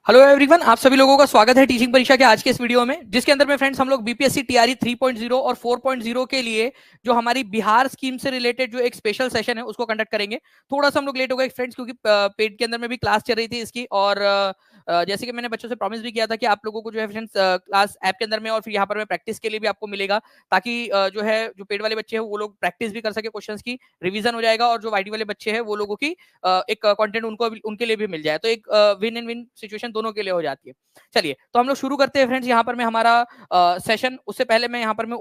Hello everyone, आप सभी लोगों का स्वागत है टीचिंग परीक्षा के आज के इस वीडियो में, जिसके अंदर में फ्रेंड्स हम लोग बीपीएससी टीआरई 3.0 और 4.0 के लिए जो हमारी बिहार स्कीम से रिलेटेड जो एक स्पेशल सेशन है उसको कंडक्ट करेंगे। थोड़ा सा हम लोग लेट हो गए फ्रेंड्स, क्योंकि पेड के अंदर में भी क्लास चल रही थी इसकी, और जैसे कि मैंने बच्चों से प्रॉमिस भी किया था कि आप लोगों को जो है फ्रेंड्स क्लास ऐप के अंदर में और फिर यहाँ पर में प्रैक्टिस के लिए भी आपको मिलेगा, ताकि जो है जो पेड वाले बच्चे हैं वो लोग प्रैक्टिस भी कर सके, क्वेश्चंस की रिवीजन हो जाएगा, और जो वाईटी वाले बच्चे हैं वो लोगों की एक कंटेंट उनको उनके लिए भी मिल जाए, तो एक विन एंड विन सिचुएशन दोनों के लिए हो जाती है। चलिए तो हम लोग शुरू करते हैं फ्रेंड्स यहाँ पर मैं हमारा सेशन। उससे पहले मैं यहाँ पर मैं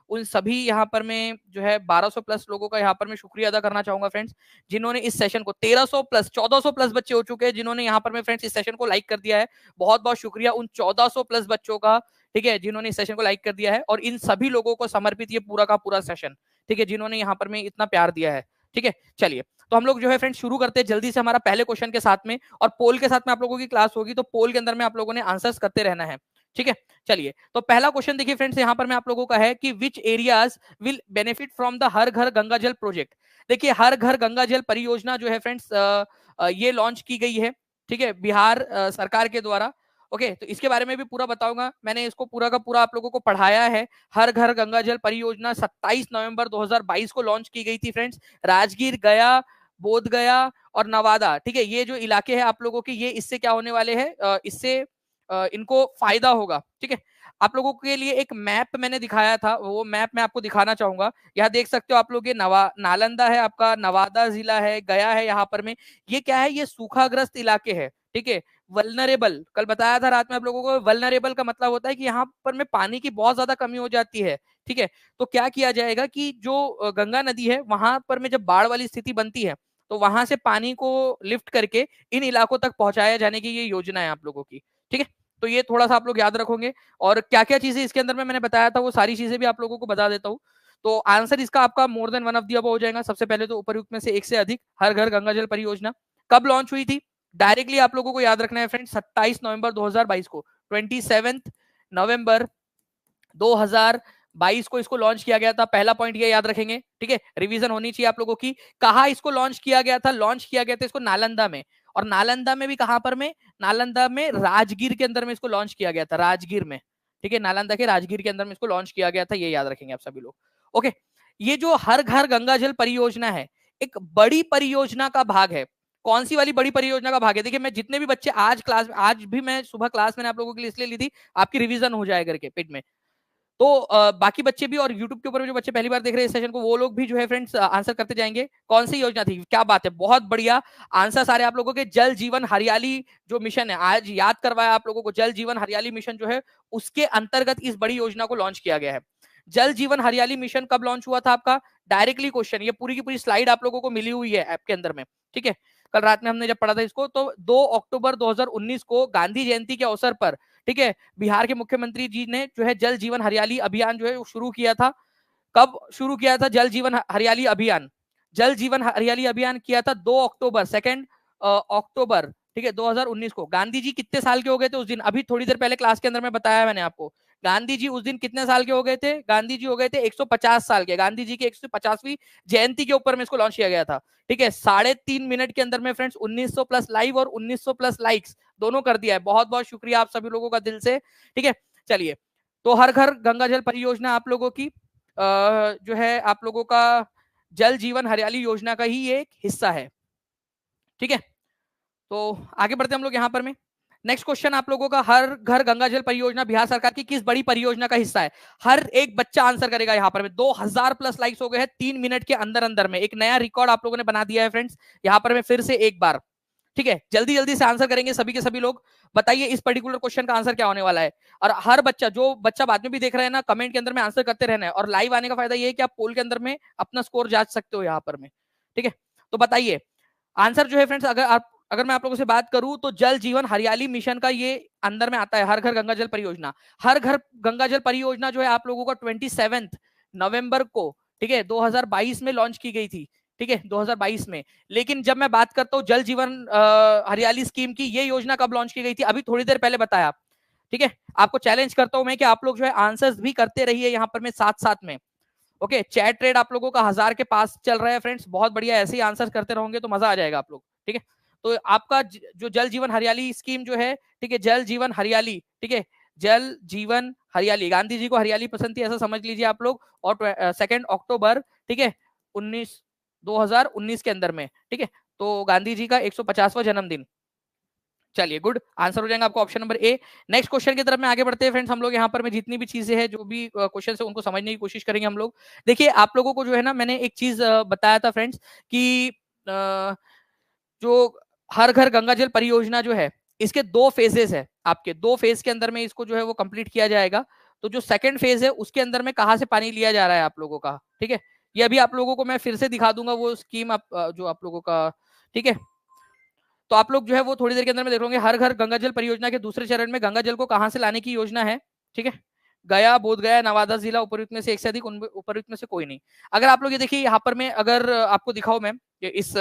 उन सभी यहाँ पर मैं जो है 1200 प्लस लोगों का यहाँ पर मैं शुक्रिया अदा करना चाहूंगा फ्रेंड्स, जिन्होंने इस सेशन को 1300 प्लस 1400 प्लस बच्चे हो चुके हैं जिन्होंने यहाँ पर मैं फ्रेंड्स इस सेशन को लाइक कर दिया है। बहुत बहुत शुक्रिया उन 1400 प्लस बच्चों का, ठीक है, जिन्होंने इस सेशन को लाइक कर दिया है, और इन सभी लोगों को समर्पित ये पूरा का पूरा सेशन, ठीक है, जिन्होंने यहाँ पर मैं इतना प्यार दिया है। ठीक है, चलिए तो हम लोग जो है फ्रेंड्स शुरू करते हैं जल्दी से हमारा पहले क्वेश्चन के साथ में, और पोल के साथ में आप लोगों की क्लास होगी, तो पोल के अंदर में आप लोगों ने आंसर्स करते रहना है। ठीक है, चलिए तो पहला क्वेश्चन देखिए फ्रेंड्स यहाँ पर मैं आप लोगों का है कि which areas will benefit from the Har Ghar Ganga जल प्रोजेक्ट। देखिए हर घर गंगा जल परियोजना जो है फ्रेंड्स ये लॉन्च की गई है, ठीक है, बिहार सरकार के द्वारा। ओके, तो इसके बारे में भी पूरा बताऊंगा, मैंने इसको पूरा का पूरा आप लोगों को पढ़ाया है। हर घर गंगा जल परियोजना 27 नवंबर 2022 को लॉन्च की गई थी फ्रेंड्स। राजगीर, गया, बोध गया और नवादा, ठीक है, ये जो इलाके हैं आप लोगों के, ये इससे क्या होने वाले हैं, इससे इनको फायदा होगा। ठीक है, आप लोगों के लिए एक मैप मैंने दिखाया था, वो मैप मैं आपको दिखाना चाहूंगा। यहाँ देख सकते हो आप लोग, ये नालंदा है आपका, नवादा जिला है, गया है, यहाँ पर में ये क्या है, ये सूखाग्रस्त इलाके है। ठीक है, वल्नरेबल, कल बताया था रात में आप लोगों को, वल्नरेबल का मतलब होता है कि यहाँ पर में पानी की बहुत ज्यादा कमी हो जाती है। ठीक है, तो क्या किया जाएगा कि जो गंगा नदी है वहां पर में जब बाढ़ वाली स्थिति बनती है, तो वहां से पानी को लिफ्ट करके इन इलाकों तक पहुंचाया जाने की ये योजना है आप लोगों की। ठीक है, तो ये थोड़ा सा आप लोग याद रखोगे, और क्या क्या चीजें इसके अंदर में मैंने बताया था वो सारी चीजें भी आप लोगों को बता देता हूँ। तो आंसर इसका आपका मोर than one of the above हो जाएगा। सबसे पहले तो उपरयुक्त में से एक से अधिक, हर घर गंगा जल परियोजना कब लॉन्च हुई थी, डायरेक्टली आप लोगों को याद रखना है फ्रेंड्स, 27 नवंबर 2022 को, 27 नवंबर 2022 को इसको लॉन्च किया गया था। पहला पॉइंट ये याद रखेंगे, ठीक है, रिवीजन होनी चाहिए आप लोगों की। कहा इसको लॉन्च किया गया था, लॉन्च किया गया था इसको नालंदा में, और नालंदा में भी कहां पर में, नालंदा में राजगीर के अंदर में इसको लॉन्च किया गया था, राजगीर में। ठीक है, नालंदा के राजगीर के अंदर में इसको लॉन्च किया गया था, ये याद रखेंगे आप सभी लोग। ओके, ये जो हर घर गंगा जल परियोजना है एक बड़ी परियोजना का भाग है। कौन सी वाली बड़ी परियोजना का भाग है? देखिए मैं जितने भी बच्चे आज भी मैं सुबह क्लास मैंने आप लोगों के लिए इसलिए ली थी, आपकी रिवीजन हो जाए करके पेट में। तो बाकी बच्चे भी, और यूट्यूब के ऊपर जो बच्चे पहली बार देख रहे हैं इस सेशन को, वो लोग भी जो है फ्रेंड्स आंसर करते जाएंगे। कौन सी योजना थी, क्या बात है, बहुत बढ़िया आंसर सारे आप लोगों के। जल जीवन हरियाली जो मिशन है, आज याद करवाया आप लोगों को, जल जीवन हरियाली मिशन जो है उसके अंतर्गत इस बड़ी योजना को लॉन्च किया गया है। जल जीवन हरियाली मिशन कब लॉन्च हुआ था आपका, डायरेक्टली क्वेश्चन, ये पूरी की पूरी स्लाइड आप लोगों को मिली हुई है ऐप के अंदर में। ठीक है, कल रात में हमने जब पढ़ा था इसको, तो 2 अक्टूबर 2019 को गांधी जयंती के अवसर पर, ठीक है, बिहार के मुख्यमंत्री जी ने जो है जल जीवन हरियाली अभियान जो है वो शुरू किया था। कब शुरू किया था जल जीवन हरियाली अभियान? जल जीवन हरियाली अभियान किया था 2 अक्टूबर, 2 अक्टूबर, ठीक है, 2019 को। गांधी जी कितने साल के हो गए थे उस दिन? अभी थोड़ी देर पहले क्लास के अंदर में बताया मैंने आपको, गांधी जी उस दिन कितने साल के हो गए थे? गांधी जी हो गए थे 150 साल के। गांधी जी की 150वीं जयंती के ऊपर में इसको लॉन्च किया गया था। ठीक है, 3.5 मिनट के अंदर में फ्रेंड्स 1900 प्लस लाइव और 1900 प्लस लाइक्स दोनों कर दिया है। बहुत बहुत शुक्रिया आप सभी लोगों का दिल से। ठीक है, चलिए तो हर घर गंगा जल परियोजना आप लोगों की जो है आप लोगों का जल जीवन हरियाली योजना का ही एक हिस्सा है। ठीक है, तो आगे बढ़ते हम लोग यहाँ पर में। नेक्स्ट क्वेश्चन आप लोगों का, हर घर गंगा जल परियोजना बिहार सरकार की किस बड़ी परियोजना का हिस्सा है? हर एक बच्चा आंसर करेगा यहाँ पर में। 2000 प्लस लाइक्स हो गए हैं 3 मिनट के अंदर अंदर में, एक नया रिकॉर्ड आप लोगों ने बना दिया है फ्रेंड्स यहाँ पर में फिर से एक बार। ठीक है, जल्दी जल्दी से आंसर करेंगे सभी के सभी लोग। बताइए इस पर्टिकुलर क्वेश्चन का आंसर क्या होने वाला है। और हर बच्चा, जो बच्चा बाद में भी देख रहे हैं ना, कमेंट के अंदर में आंसर करते रहना है। और लाइव आने का फायदा ये है कि आप पोल के अंदर में अपना स्कोर जांच सकते हो यहाँ पर में। ठीक है, तो बताइए आंसर जो है फ्रेंड्स, अगर मैं आप लोगों से बात करूं तो जल जीवन हरियाली मिशन का ये अंदर में आता है, हर घर गंगा जल परियोजना। हर घर गंगा जल परियोजना जो है आप लोगों का 27 नवंबर को, ठीक है, 2022 में लॉन्च की गई थी। ठीक है, 2022 में। लेकिन जब मैं बात करता हूँ जल जीवन हरियाली स्कीम की, ये योजना कब लॉन्च की गई थी, अभी थोड़ी देर पहले बताया। ठीक है, आपको चैलेंज करता हूं मैं कि आप लोग जो है आंसर्स भी करते रहिए यहाँ पर में साथ साथ में। ओके, चैट रेट आप लोगों का 1000 के पास चल रहा है फ्रेंड्स, बहुत बढ़िया, ऐसे ही आंसर करते रहोगे तो मजा आ जाएगा आप लोग। ठीक है, तो आपका जो जल जीवन हरियाली स्कीम जो है, ठीक है, जल जीवन हरियाली, ठीक है, जल जीवन हरियाली, गांधी जी को हरियाली पसंद थी ऐसा समझ लीजिए आप लोग। और 2 अक्टूबर, ठीक है, 2019 के अंदर में, ठीक है, तो गांधी जी का 150वां जन्मदिन। चलिए गुड, आंसर हो जाएगा आपको option number A. Next question की तरफ में आगे बढ़ते हैं फ्रेंड्स। हम लोग यहाँ पर में जितनी भी चीजें हैं, जो भी क्वेश्चन है, उनको समझने की कोशिश करेंगे हम लोग। देखिए आप लोगों को जो है ना, मैंने एक चीज बताया था फ्रेंड्स कि जो हर घर गंगा जल परियोजना जो है, इसके 2 फेजेस है आपके। 2 फेज के अंदर में इसको जो है वो कंप्लीट किया जाएगा। तो जो सेकंड फेज है उसके अंदर में कहाँ से पानी लिया जा रहा है आप लोगों का, ठीक है, ये अभी आप लोगों को मैं फिर से दिखा दूंगा वो स्कीम, आप जो आप लोगों का, ठीक है। तो आप लोग जो है वो थोड़ी देर के अंदर में देख लोगे। हर घर गंगा जल परियोजना के दूसरे चरण में गंगा जल को कहां से लाने की योजना है, ठीक है, गया, बोधगया, नवादा जिला, उपयुक्त में से एक से अधिक, उपयुक्त में से कोई नहीं। अगर आप लोग ये देखिए यहाँ पर मैं अगर आपको दिखाऊं मैं इस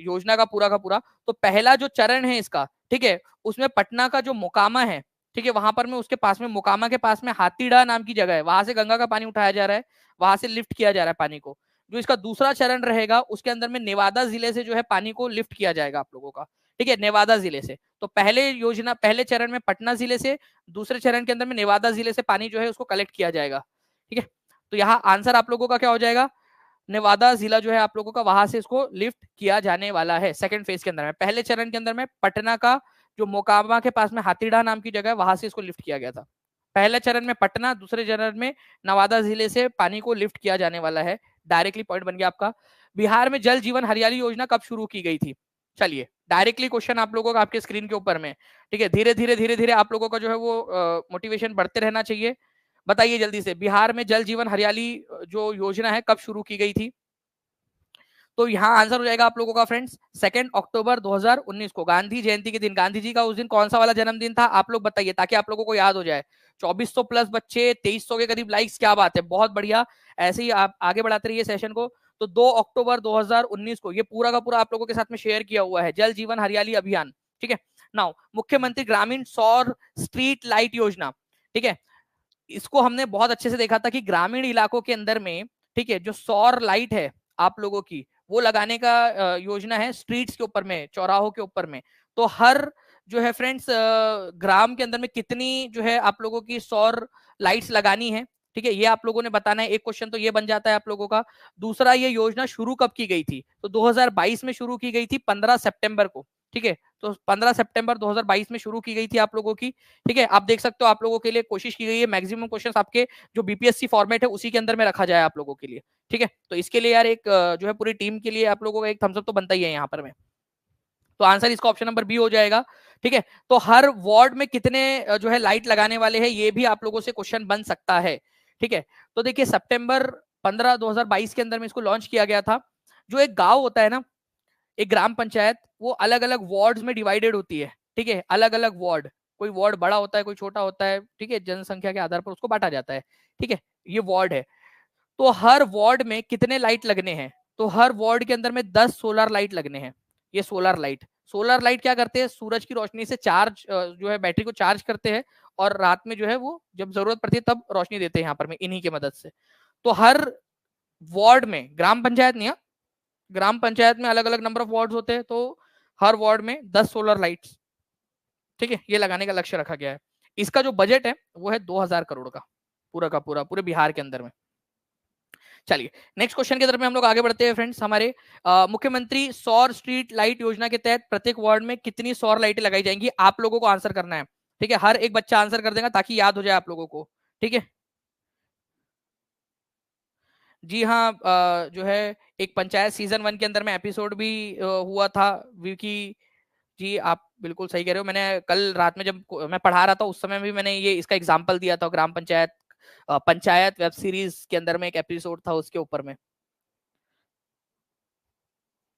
योजना का पूरा, तो पहला जो चरण है इसका, ठीक है, उसमें पटना का जो मोकामा है, ठीक है, वहां पर में उसके पास में, मोकामा के पास में हाथीडा नाम की जगह है, वहां से गंगा का पानी उठाया जा रहा है, वहां से लिफ्ट किया जा रहा है पानी को। जो इसका दूसरा चरण रहेगा उसके अंदर में नेवादा जिले से जो है पानी को लिफ्ट किया जाएगा आप लोगों का, ठीक है, नेवादा जिले से। तो पहले चरण में पटना जिले से, दूसरे चरण के अंदर में नेवादा जिले से पानी जो है उसको कलेक्ट किया जाएगा, ठीक है। तो यहाँ आंसर आप लोगों का क्या हो जाएगा, नेवादा जिला जो है आप लोगों का, वहां से इसको लिफ्ट किया जाने वाला है सेकंड फेज के अंदर में। पहले चरण के अंदर में पटना का जो मोकामा के पास में हाथीडा नाम की जगह है, वहां से इसको लिफ्ट किया गया था। पहले चरण में पटना, दूसरे चरण में नवादा जिले से पानी को लिफ्ट किया जाने वाला है। डायरेक्टली पॉइंट बन गया आपका। बिहार में जल जीवन हरियाली योजना कब शुरू की गई थी? चलिए डायरेक्टली क्वेश्चन आप लोगों का आपके स्क्रीन के ऊपर में, ठीक है, धीरे धीरे आप लोगों का जो है वो मोटिवेशन बढ़ते रहना चाहिए। बताइए जल्दी से, बिहार में जल जीवन हरियाली जो योजना है कब शुरू की गई थी? तो यहाँ आंसर हो जाएगा आप लोगों का फ्रेंड्स 2 अक्टूबर 2019 को, गांधी जयंती के दिन। गांधी जी का उस दिन कौन सा वाला जन्मदिन था आप लोग बताइए, ताकि आप लोगों को याद हो जाए। 2400 प्लस बच्चे, 2300 के करीब लाइक्स, क्या बात है, बहुत बढ़िया। ऐसे ही आप आगे बढ़ाते रहिए सेशन को। तो 2 अक्टूबर 2019 को ये पूरा का पूरा आप लोगों के साथ में शेयर किया हुआ है, जल जीवन हरियाली अभियान, ठीक है। नाउ मुख्यमंत्री ग्रामीण सौर स्ट्रीट लाइट योजना, ठीक है, इसको हमने बहुत अच्छे से देखा था कि ग्रामीण इलाकों के अंदर में, ठीक है, जो सौर लाइट है आप लोगों की, वो लगाने का योजना है स्ट्रीट्स के ऊपर में, चौराहों के ऊपर में। तो हर जो है फ्रेंड्स ग्राम के अंदर में कितनी जो है आप लोगों की सौर लाइट्स लगानी है, ठीक है, ये आप लोगों ने बताना है। एक क्वेश्चन तो ये बन जाता है आप लोगों का। दूसरा, ये योजना शुरू कब की गई थी? तो 2022 में शुरू की गई थी, 15 सितंबर को, ठीक है। तो 15 सितंबर 2022 में शुरू की गई थी आप लोगों की, ठीक है। आप देख सकते हो आप लोगों के लिए कोशिश की गई है मैक्सिमम क्वेश्चंस आपके जो बीपीएससी फॉर्मेट है उसी के अंदर में रखा जाए आप लोगों के लिए, ठीक है। तो इसके लिए यार एक जो है पूरी टीम के लिए आप लोगों का एक थम्स अप तो बनता ही है यहाँ पर में। तो आंसर इसका ऑप्शन नंबर बी हो जाएगा, ठीक है। तो हर वार्ड में कितने जो है लाइट लगाने वाले हैं, ये भी आप लोगों से क्वेश्चन बन सकता है, ठीक है। तो देखिए सितंबर 15 2022 के अंदर में इसको लॉन्च किया गया था। जो एक गांव होता है ना, एक ग्राम पंचायत, वो अलग अलग वार्ड्स में डिवाइडेड होती है, ठीक है, अलग अलग वार्ड, कोई वार्ड बड़ा होता है, कोई छोटा होता है, ठीक है, जनसंख्या के आधार पर उसको बांटा जाता है, ठीक है, ये वार्ड है। तो हर वार्ड में कितने लाइट लगने हैं? तो हर वार्ड के अंदर में 10 सोलर लाइट लगने हैं। ये सोलर लाइट क्या करते हैं, सूरज की रोशनी से चार्ज जो है बैटरी को चार्ज करते हैं, और रात में जो है वो जब जरूरत पड़ती है तब रोशनी देते हैं यहाँ पर में इन्हीं की मदद से। तो हर वार्ड में, ग्राम पंचायत नहीं है, ग्राम पंचायत में अलग अलग नंबर ऑफ वार्ड होते हैं, तो हर वार्ड में 10 सोलर लाइट्स, ठीक है, ये लगाने का लक्ष्य रखा गया है। इसका जो बजट है वो है 2000 करोड़ का पूरे बिहार के अंदर में। चलिए नेक्स्ट क्वेश्चन की तरफ में हम लोग आगे बढ़ते हैं फ्रेंड्स। हमारे मुख्यमंत्री सौर स्ट्रीट लाइट योजना के तहत प्रत्येक वार्ड में कितनी सौर लाइटें लगाई जाएंगी? आप लोगों को आंसर करना है, ठीक है, हर एक बच्चा आंसर कर देगा ताकि याद हो जाए आप लोगों को, ठीक है। जी हाँ, जो है एक पंचायत सीजन 1 के अंदर में एपिसोड भी हुआ था विकी जी, आप बिल्कुल सही कह रहे हो। मैंने कल रात में जब मैं पढ़ा रहा था उस समय भी मैंने ये इसका एग्जांपल दिया था, ग्राम पंचायत पंचायत वेब सीरीज के अंदर में एक एपिसोड था उसके ऊपर में,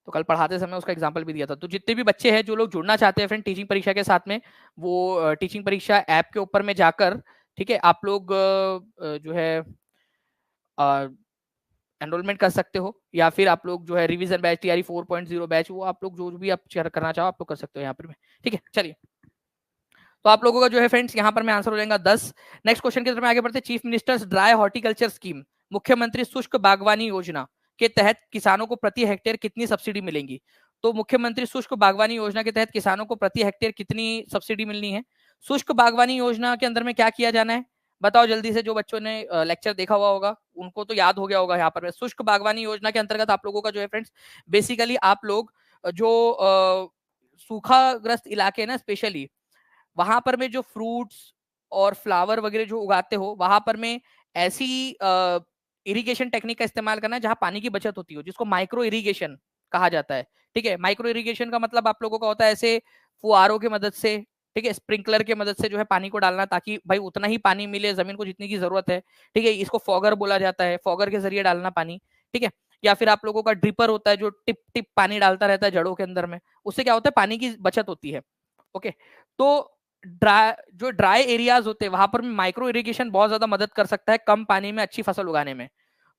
तो कल पढ़ाते समय उसका एग्जांपल भी दिया था। तो जितने भी बच्चे हैं जो लोग जुड़ना चाहते हैं फ्रेंड टीचिंग परीक्षा के साथ में, वो टीचिंग परीक्षा ऐप के ऊपर में जाकर, ठीक है, आप लोग जो है एनरोलमेंट कर सकते हो, या फिर आप लोग जो है रिवीजन बैच तैयारी 4.0 बैच, वो आप लोग जो भी आप शेयर करना चाहो आप लोग कर सकते हो यहाँ पर में, ठीक है। चलिए तो आप लोगों का जो है फ्रेंड्स यहाँ पर में आंसर हो जाएगा 10। नेक्स्ट क्वेश्चन की तरफ आगे बढ़ते हैं। Chief ministers dry horticulture scheme, मुख्यमंत्री शुष्क बागवानी योजना के तहत किसानों को प्रति हेक्टेयर कितनी सब्सिडी मिलेंगी? तो मुख्यमंत्री शुष्क बागवानी योजना के तहत किसानों को प्रति हेक्टेयर कितनी सब्सिडी मिलनी है? शुष्क बागवानी योजना के अंदर में क्या किया जाना है? बताओ जल्दी से, जो बच्चों ने लेक्चर देखा हुआ होगा उनको तो याद हो गया होगा। यहाँ पर शुष्क बागवानी योजना के अंतर्गत आप लोगों का जो है फ्रेंड्स, बेसिकली आप लोग जो सूखाग्रस्त इलाके ना, स्पेशली वहां पर में जो फ्रूट्स और फ्लावर वगैरह जो उगाते हो, वहां पर में ऐसी इरिगेशन टेक्निक का इस्तेमाल करना है जहां पानी की बचत होती हो, जिसको माइक्रो इरिगेशन कहा जाता है। ठीक है, माइक्रो इरिगेशन का मतलब आप लोगों का होता है ऐसे फुहारों की मदद से, ठीक है, स्प्रिंकलर की मदद से जो है पानी को डालना, ताकि भाई उतना ही पानी मिले जमीन को जितनी की जरूरत है। ठीक है, इसको फॉगर बोला जाता है, फॉगर के जरिए डालना पानी। ठीक है, या फिर आप लोगों का ड्रिपर होता है जो टिप टिप पानी डालता रहता है जड़ों के अंदर में, उससे क्या होता है, पानी की बचत होती है। ओके, तो जो ड्राई एरियाज होते हैं वहां पर माइक्रो इरिगेशन बहुत ज्यादा मदद कर सकता है कम पानी में अच्छी फसल उगाने में।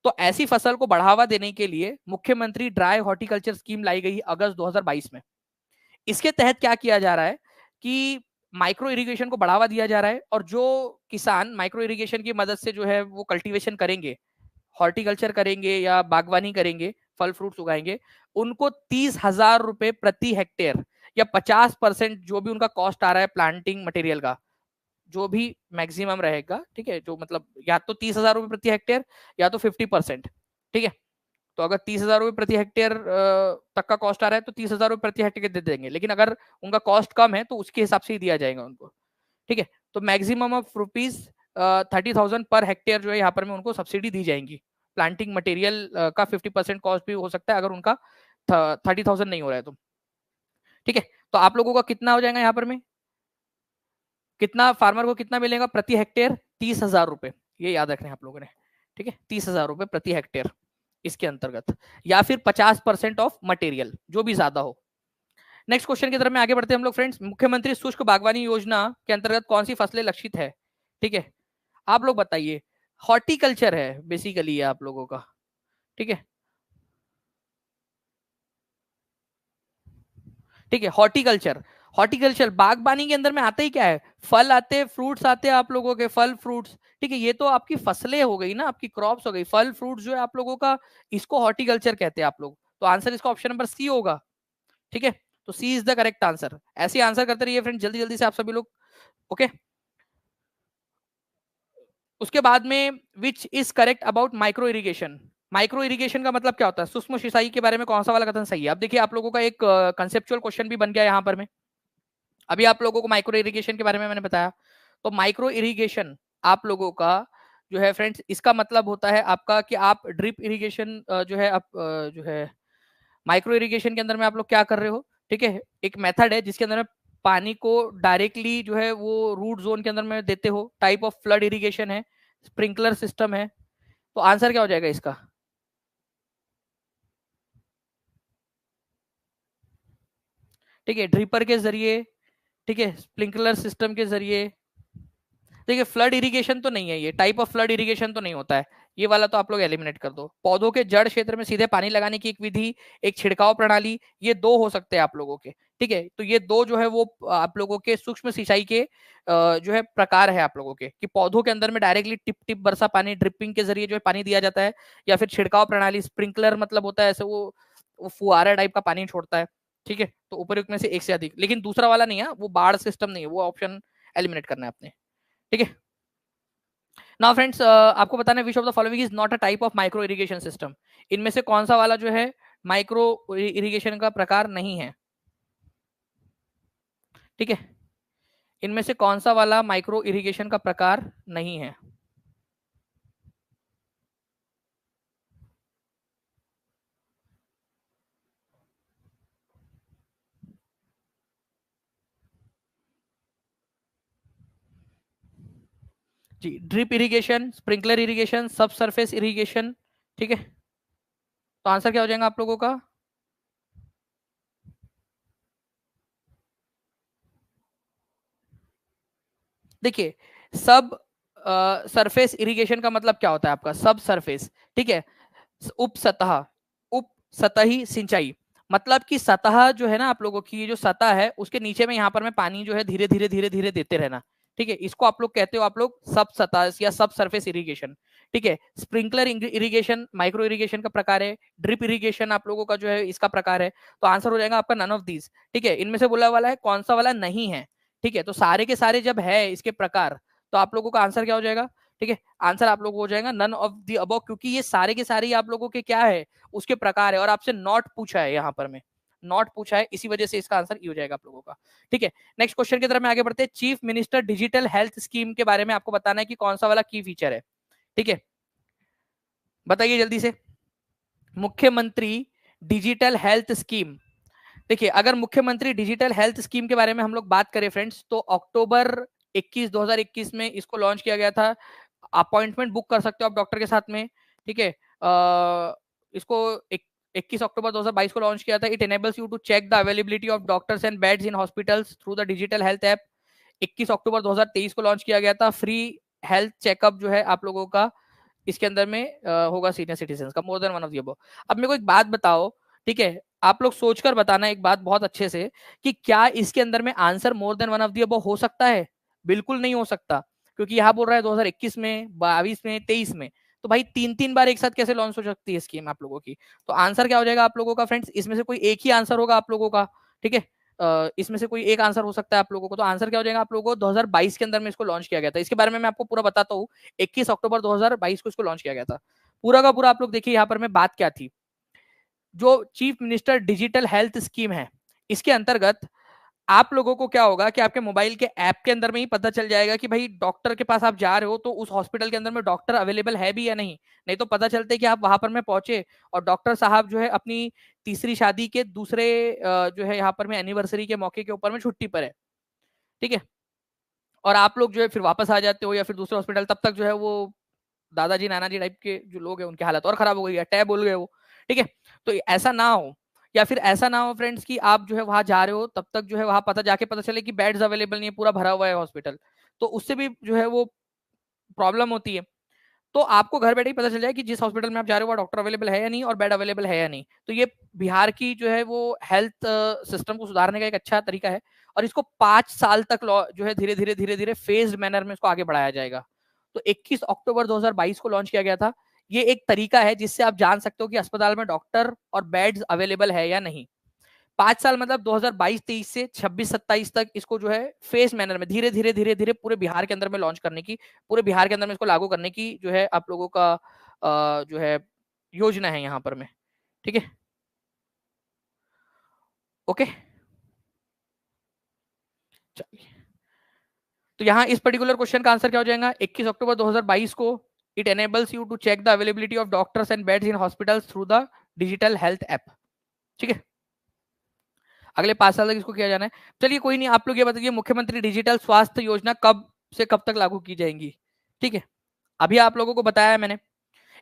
तो ऐसी फसल को बढ़ावा देने के लिए मुख्यमंत्री ड्राई हॉर्टिकल्चर स्कीम लाई गई अगस्त 2022 में। इसके तहत क्या किया जा रहा है कि माइक्रो इरिगेशन को बढ़ावा दिया जा रहा है, और जो किसान माइक्रो इरिगेशन की मदद से जो है वो कल्टीवेशन करेंगे, हॉर्टिकल्चर करेंगे या बागवानी करेंगे, फल फ्रूट्स उगाएंगे, उनको 30,000 रुपए प्रति हेक्टेयर या 50% जो भी उनका कॉस्ट आ रहा है प्लांटिंग मटेरियल का, जो भी मैक्सिमम रहेगा, ठीक है, जो मतलब या तो 30,000 रुपए प्रति हेक्टेयर या तो 50%। ठीक है, तो अगर 30,000 रुपए प्रति हेक्टेयर तक का कॉस्ट आ रहा है तो 30,000 रुपए प्रति हेक्टेयर दे देंगे, लेकिन अगर उनका कॉस्ट कम है तो उसके हिसाब से ही दिया जाएगा उनको। ठीक है, तो maximum of rupees 30,000 per hectare जो है यहाँ पर में उनको सब्सिडी दी जाएंगी। प्लांटिंग मटेरियल का 50% कॉस्ट भी हो सकता है अगर उनका 30,000 नहीं हो रहा है तो। ठीक है, तो आप लोगों का कितना हो जाएगा यहाँ पर में, कितना फार्मर को कितना मिलेगा प्रति हेक्टेयर? 30,000 रुपए, ये याद रखना है आप लोगों ने। ठीक है, 30,000 रुपए प्रति हेक्टेयर इसके अंतर्गत, या फिर 50% ऑफ मटेरियल, जो भी ज्यादा हो। नेक्स्ट क्वेश्चन की तरफ में आगे बढ़ते हैं हम लोग फ्रेंड्स। मुख्यमंत्री शुष्क बागवानी योजना के अंतर्गत कौन सी फसलें लक्षित है? ठीक है, आप लोग बताइए। हॉर्टिकल्चर है बेसिकली ये आप लोगों का। ठीक है, ठीक है, हॉर्टिकल्चर, हॉर्टिकल्चर बागबानी के अंदर में आता ही क्या है, फल आते हैं, फ्रूट्स आते हैं आप लोगों के, फल फ्रूट्स। ठीक है, ये तो आपकी फसलें हो गई ना, आपकी क्रॉप्स हो गई, फल फ्रूट्स जो है आप लोगों का, इसको हॉर्टिकल्चर कहते हैं आप लोग। तो आंसर इसका ऑप्शन नंबर सी होगा। ठीक है, तो सी इज द करेक्ट आंसर। ऐसे आंसर करते रहिए फ्रेंड, जल्दी जल्दी से आप सभी लोग। ओके, उसके बाद में which is correct about micro irrigation. Micro irrigation का मतलब क्या होता है? सूक्ष्म सिंचाई के बारे में कौन सा वाला कथन सही है? अब देखिए आप लोगों का एक कंसेप्चुअल क्वेश्चन भी बन गया यहाँ पर में। अभी आप लोगों को माइक्रो इरिगेशन के बारे में मैंने बताया, तो माइक्रो इरिगेशन आप लोगों का जो है फ्रेंड्स, इसका मतलब होता है आपका कि आप ड्रिप इरिगेशन जो है आप जो है माइक्रो इरिगेशन के अंदर में आप लोग क्या कर रहे हो? ठीक है, एक मेथड है जिसके अंदर में पानी को डायरेक्टली जो है वो रूट जोन के अंदर में देते हो, टाइप ऑफ फ्लड इरिगेशन है, स्प्रिंकलर सिस्टम है। तो आंसर क्या हो जाएगा इसका? ठीक है, ड्रिपर के जरिए, ठीक है, स्प्रिंकलर सिस्टम के जरिए। देखिए फ्लड इरिगेशन तो नहीं है, ये टाइप ऑफ फ्लड इरिगेशन तो नहीं होता है, ये वाला तो आप लोग एलिमिनेट कर दो। पौधों के जड़ क्षेत्र में सीधे पानी लगाने की एक विधि, एक छिड़काव प्रणाली, ये दो हो सकते हैं आप लोगों के। ठीक है, तो ये दो जो है वो आप लोगों के सूक्ष्म सिंचाई के जो है प्रकार है आप लोगों के, कि पौधों के अंदर में डायरेक्टली टिप टिप बरसा पानी ड्रिपिंग के जरिए जो है पानी दिया जाता है, या फिर छिड़काव प्रणाली, स्प्रिंकलर मतलब होता है ऐसे वो फुहारा टाइप का पानी छोड़ता है। ठीक है, तो उपयुक्त में से एक से अधिक, लेकिन दूसरा वाला नहीं है, वो बाढ़ सिस्टम नहीं है, वो ऑप्शन एलिमिनेट करना है आपने। ठीक है, नाउ फ्रेंड्स आपको बताना है which of the following is not a type of micro irrigation system. इनमें से कौन सा वाला जो है माइक्रो इरिगेशन का प्रकार नहीं है? ठीक है, इनमें से कौन सा वाला माइक्रो इरिगेशन का प्रकार नहीं है? जी, ड्रिप इरिगेशन, स्प्रिंकलर इरिगेशन, सब सरफेस इरिगेशन। ठीक है, तो आंसर क्या हो जाएगा आप लोगों का? देखिए, सब सरफेस इरिगेशन का मतलब क्या होता है आपका? सब सरफेस, ठीक है, उप सतह, उप सतही सिंचाई, मतलब कि सतह जो है ना आप लोगों की, जो सतह है उसके नीचे में यहाँ पर में पानी जो है धीरे धीरे धीरे धीरे देते रहना। ठीक है, इसको आप लोग कहते हो आप लोग सब सतह या सब सरफेस इरिगेशन। ठीक है, स्प्रिंकलर इरिगेशन माइक्रो इरिगेशन का प्रकार है, ड्रिप इरिगेशन आप लोगों का जो है इसका प्रकार है। तो आंसर हो जाएगा आपका नन ऑफ दीज। ठीक है, इनमें से बोला वाला है कौन सा वाला नहीं है। ठीक है, तो सारे के सारे जब है इसके प्रकार, तो आप लोगों का आंसर क्या हो जाएगा? ठीक है, आंसर आप लोगों को हो जाएगा नन ऑफ दी अबव, क्योंकि ये सारे के सारे आप लोगों के क्या है, उसके प्रकार है। और आपसे नॉट पूछा है, यहाँ पर में नॉट पूछा है, इसी वजह से इसका आंसर ये हो जाएगा आप लोगों का। ठीक है, नेक्स्ट क्वेश्चन की तरफ में आगे बढ़ते हैं। Chief minister digital health scheme के बारे में आपको बताना है कि कौन सा वाला की फीचर है। ठीक है, बताइए जल्दी से। मुख्यमंत्री डिजिटल हेल्थ स्कीम। देखिए, अगर मुख्यमंत्री डिजिटल हेल्थ स्कीम के बारे में हम लोग बात करें फ्रेंड्स, तो अक्टूबर 2021 में इसको लॉन्च किया गया था। अपॉइंटमेंट बुक कर सकते हो आप डॉक्टर के साथ में। ठीक है, इसको 21 अक्टूबर 2022 को लॉन्च किया था। It enables you to check the availability of doctors and beds in hospitals through the digital health app. 21 अक्टूबर 2023 को लॉन्च किया गया था। फ्री हेल्थ चेकअप जो है आप लोगों का इसके अंदर में होगा सीनियर सिटीजन का, मोर than one of the above. अब मेरे को एक बात बताओ, ठीक है, आप लोग सोचकर बताना एक बात बहुत अच्छे से, कि क्या इसके अंदर में answer more than one of the above हो सकता है? बिल्कुल नहीं हो सकता, क्योंकि यहाँ बोल रहा है 2021 में, 22 में, 23 में। तो भाई तीन तीन बार एक साथ कैसे लॉन्च हो सकती है स्कीम आप लोगों की? तो आंसर क्या हो जाएगा आप लोगों का फ्रेंड्स? इसमें से कोई एक ही आंसर होगा आप लोगों का। ठीक है, इसमें से कोई एक आंसर हो सकता है आप लोगों को। तो आंसर क्या हो जाएगा आप लोगों को? 2022 के अंदर में इसको लॉन्च किया गया था। इसके बारे में मैं आपको पूरा बताता हूँ। 21 अक्टूबर 2022 को इसको लॉन्च किया गया था। पूरा का पूरा आप लोग देखिए यहाँ पर मैं बात क्या थी। जो chief minister digital health scheme है, इसके अंतर्गत आप लोगों को क्या होगा कि आपके मोबाइल के ऐप के अंदर में ही पता चल जाएगा कि भाई डॉक्टर के पास आप जा रहे हो तो उस हॉस्पिटल के अंदर में डॉक्टर अवेलेबल है भी या नहीं। नहीं तो पता चलते कि आप वहां पर में पहुंचे और डॉक्टर साहब जो है अपनी तीसरी शादी के दूसरे जो है यहाँ पर में एनिवर्सरी के मौके के ऊपर में छुट्टी पर है। ठीक है, और आप लोग जो है फिर वापस आ जाते हो या फिर दूसरे हॉस्पिटल, तब तक जो है वो दादाजी नानाजी टाइप के जो लोग हैं उनकी हालत और खराब हो गई है, टैब बोल गए वो। ठीक है, तो ऐसा ना हो, या फिर ऐसा ना हो फ्रेंड्स कि आप जो है वहां जा रहे हो, तब तक जो है वहां पता चले कि बेड्स अवेलेबल नहीं है, पूरा भरा हुआ है हॉस्पिटल। तो उससे भी जो है वो प्रॉब्लम होती है। तो आपको घर बैठे ही पता चल जाए कि जिस हॉस्पिटल में आप जा रहे हो वो डॉक्टर अवेलेबल है या नहीं और बेड अवेलेबल है या नहीं। तो ये बिहार की जो है वो हेल्थ सिस्टम को सुधारने का एक अच्छा तरीका है। और इसको 5 साल तक जो है धीरे धीरे फेज्ड मैनर में इसको आगे बढ़ाया जाएगा। तो 21 अक्टूबर 2022 को लॉन्च किया गया था। ये एक तरीका है जिससे आप जान सकते हो कि अस्पताल में डॉक्टर और बेड्स अवेलेबल है या नहीं। 5 साल मतलब 2022-23 से 26-27 तक इसको जो है फेस मैनर में धीरे धीरे पूरे बिहार के अंदर में लॉन्च करने की, पूरे बिहार के अंदर में इसको लागू करने की जो है आप लोगों का जो है योजना है यहाँ पर में। ठीक है, ओके, चलिए। तो यहाँ इस पर्टिकुलर क्वेश्चन का आंसर क्या हो जाएगा? 21 अक्टूबर 2022 को it enables you to check the availability of doctors and beds in hospitals through the digital health app. ठीक है, अगले 5 साल तक इसको किया जाना है। चलिए कोई नहीं, आप लोग ये बताइए मुख्यमंत्री डिजिटल स्वास्थ्य योजना कब से कब तक लागू की जाएंगी? ठीक है, अभी आप लोगों को बताया है मैंने।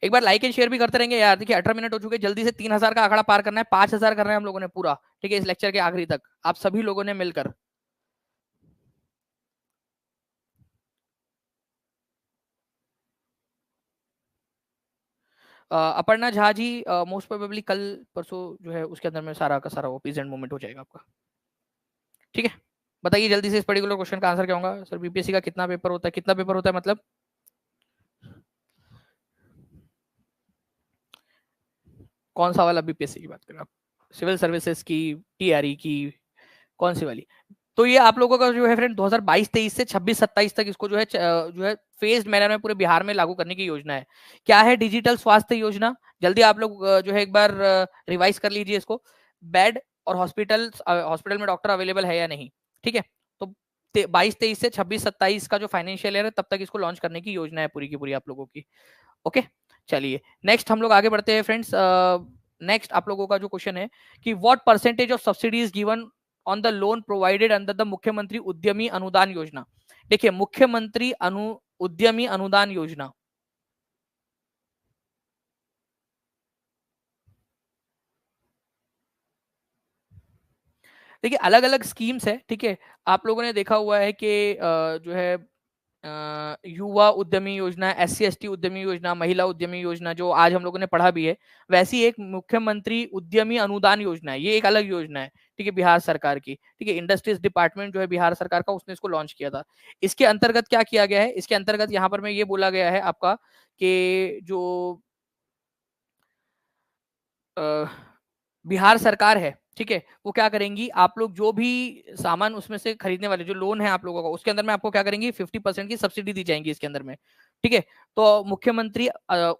एक बार लाइक एंड शेयर भी करते रहेंगे यार। देखिए 18 मिनट हो चुके हैं, जल्दी से 3000 का आंकड़ा पार करना है, 5000 करना है हम लोगों ने पूरा। ठीक है, इस लेक्चर के आखिरी तक आप सभी लोगों ने मिलकर। अपर्णा झा जी मोस्ट प्रोबेबली कल परसों जो है उसके अंदर में सारा का सारा वो प्रेजेंट मूवमेंट हो जाएगा आपका। ठीक है, बताइए जल्दी से इस पर्टिकुलर क्वेश्चन का आंसर क्या होगा? सर बीपीएससी का कितना पेपर होता है? कितना पेपर होता है मतलब? कौन सा वाला बीपीएससी की बात कर रहे हैं आप? सिविल सर्विसेज की, टीआरई की, कौन सी वाली? तो ये आप लोगों का जो है फ्रेंड 2022-23 से 26-27 तक इसको जो है फेज्ड मैनर में पूरे बिहार में लागू करने की योजना है। क्या है डिजिटल स्वास्थ्य योजना? जल्दी आप लोग जो है एक बार रिवाइज कर लीजिए इसको। बेड और हॉस्पिटल में डॉक्टर अवेलेबल है या नहीं। ठीक है, तो 22-23 से 26-27 का जो फाइनेंशियल ईयर है तब तक इसको लॉन्च करने की योजना है पूरी की पूरी आप लोगों की। ओके, चलिए नेक्स्ट हम लोग आगे बढ़ते हैं फ्रेंड्स। नेक्स्ट आप लोगों का जो क्वेश्चन है कि what percentage of subsidies given on the loan provided under the मुख्यमंत्री उद्यमी अनुदान योजना। देखिए मुख्यमंत्री उद्यमी अनुदान योजना, देखिए अलग अलग स्कीम्स है। ठीक है, आप लोगों ने देखा हुआ है कि जो है युवा उद्यमी योजना, SC/ST उद्यमी योजना, महिला उद्यमी योजना जो आज हम लोगों ने पढ़ा भी है, वैसी एक मुख्यमंत्री उद्यमी अनुदान योजना है, ये एक अलग योजना है, ठीक है, बिहार सरकार की, ठीक है, इंडस्ट्रीज डिपार्टमेंट जो है बिहार सरकार का, उसने इसको लॉन्च किया था। इसके अंतर्गत क्या किया गया है, इसके अंतर्गत यहाँ पर में ये बोला गया है आपका कि जो बिहार सरकार है, ठीक है, वो क्या करेंगी, आप लोग जो भी सामान उसमें से खरीदने वाले जो लोन है आप लोगों का, उसके अंदर में आपको क्या करेंगी, 50% की सब्सिडी दी जाएंगी इसके अंदर में, ठीक है। तो मुख्यमंत्री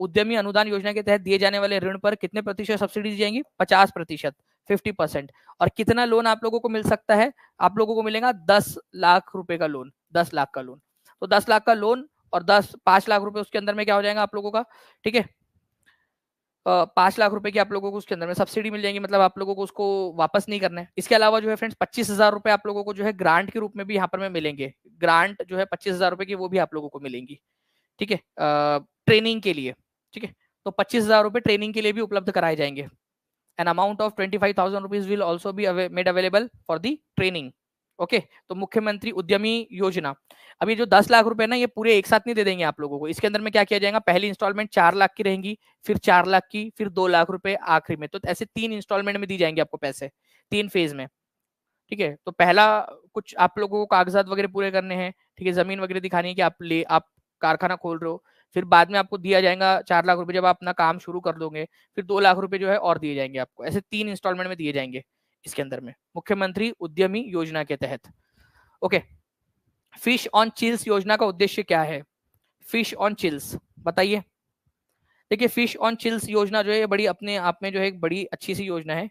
उद्यमी अनुदान योजना के तहत दिए जाने वाले ऋण पर कितने प्रतिशत सब्सिडी दी जाएंगी, 50%, 50%। और कितना लोन आप लोगों को मिल सकता है, आप लोगों को मिलेगा 10 लाख रुपए का लोन, 10 लाख का लोन। तो 10 लाख का लोन और 5 लाख रुपए उसके अंदर में क्या हो जाएगा आप लोगों का, ठीक है, 5 लाख रुपए की आप लोगों को उसके अंदर में सब्सिडी मिल जाएंगी, मतलब आप लोगों को उसको वापस नहीं करना है। इसके अलावा जो है फ्रेंड्स 25,000 रुपए आप लोगों को जो है ग्रांट के रूप में भी यहाँ पर में मिलेंगे, ग्रांट जो है 25,000 रुपए की वो भी आप लोगों को मिलेंगी, ठीक है, ट्रेनिंग के लिए, ठीक है। तो 25,000 रुपए ट्रेनिंग के लिए भी उपलब्ध कराए जाएंगे। An amount of 25,000 rupees will also be made available for the training. Okay, तो मुख्यमंत्री उद्यमी योजना, अभी जो 10 लाख रुपए ना, ये पूरे एक साथ नहीं दे देंगे आप लोगों को, इसके अंदर में क्या किया जाएगा, पहली इंस्टॉलमेंट 4 लाख की रहेंगी, फिर 4 लाख की, फिर 2 लाख रुपए आखिरी में, तो ऐसे 3 इंस्टॉलमेंट में दी जाएंगे आपको पैसे, 3 फेज में, ठीक है। तो पहला कुछ आप लोगों को कागजात वगैरह पूरे करने हैं, ठीक है, जमीन वगैरह दिखानी है कि आप कारखाना खोल रहे हो, फिर बाद में आपको दिया जाएगा 4 लाख रुपए जब आप अपना काम शुरू कर दोगे, फिर 2 लाख रुपए जो है और दिए जाएंगे आपको, ऐसे 3 इंस्टॉलमेंट में दिए जाएंगे इसके अंदर में, मुख्यमंत्री उद्यमी योजना के तहत। ओके, फिश ऑन चिल्स योजना का उद्देश्य क्या है, फिश ऑन चिल्स बताइए। देखिए, फिश ऑन चिल्स योजना जो है ये बड़ी अपने आप में जो है एक बड़ी अच्छी सी योजना है।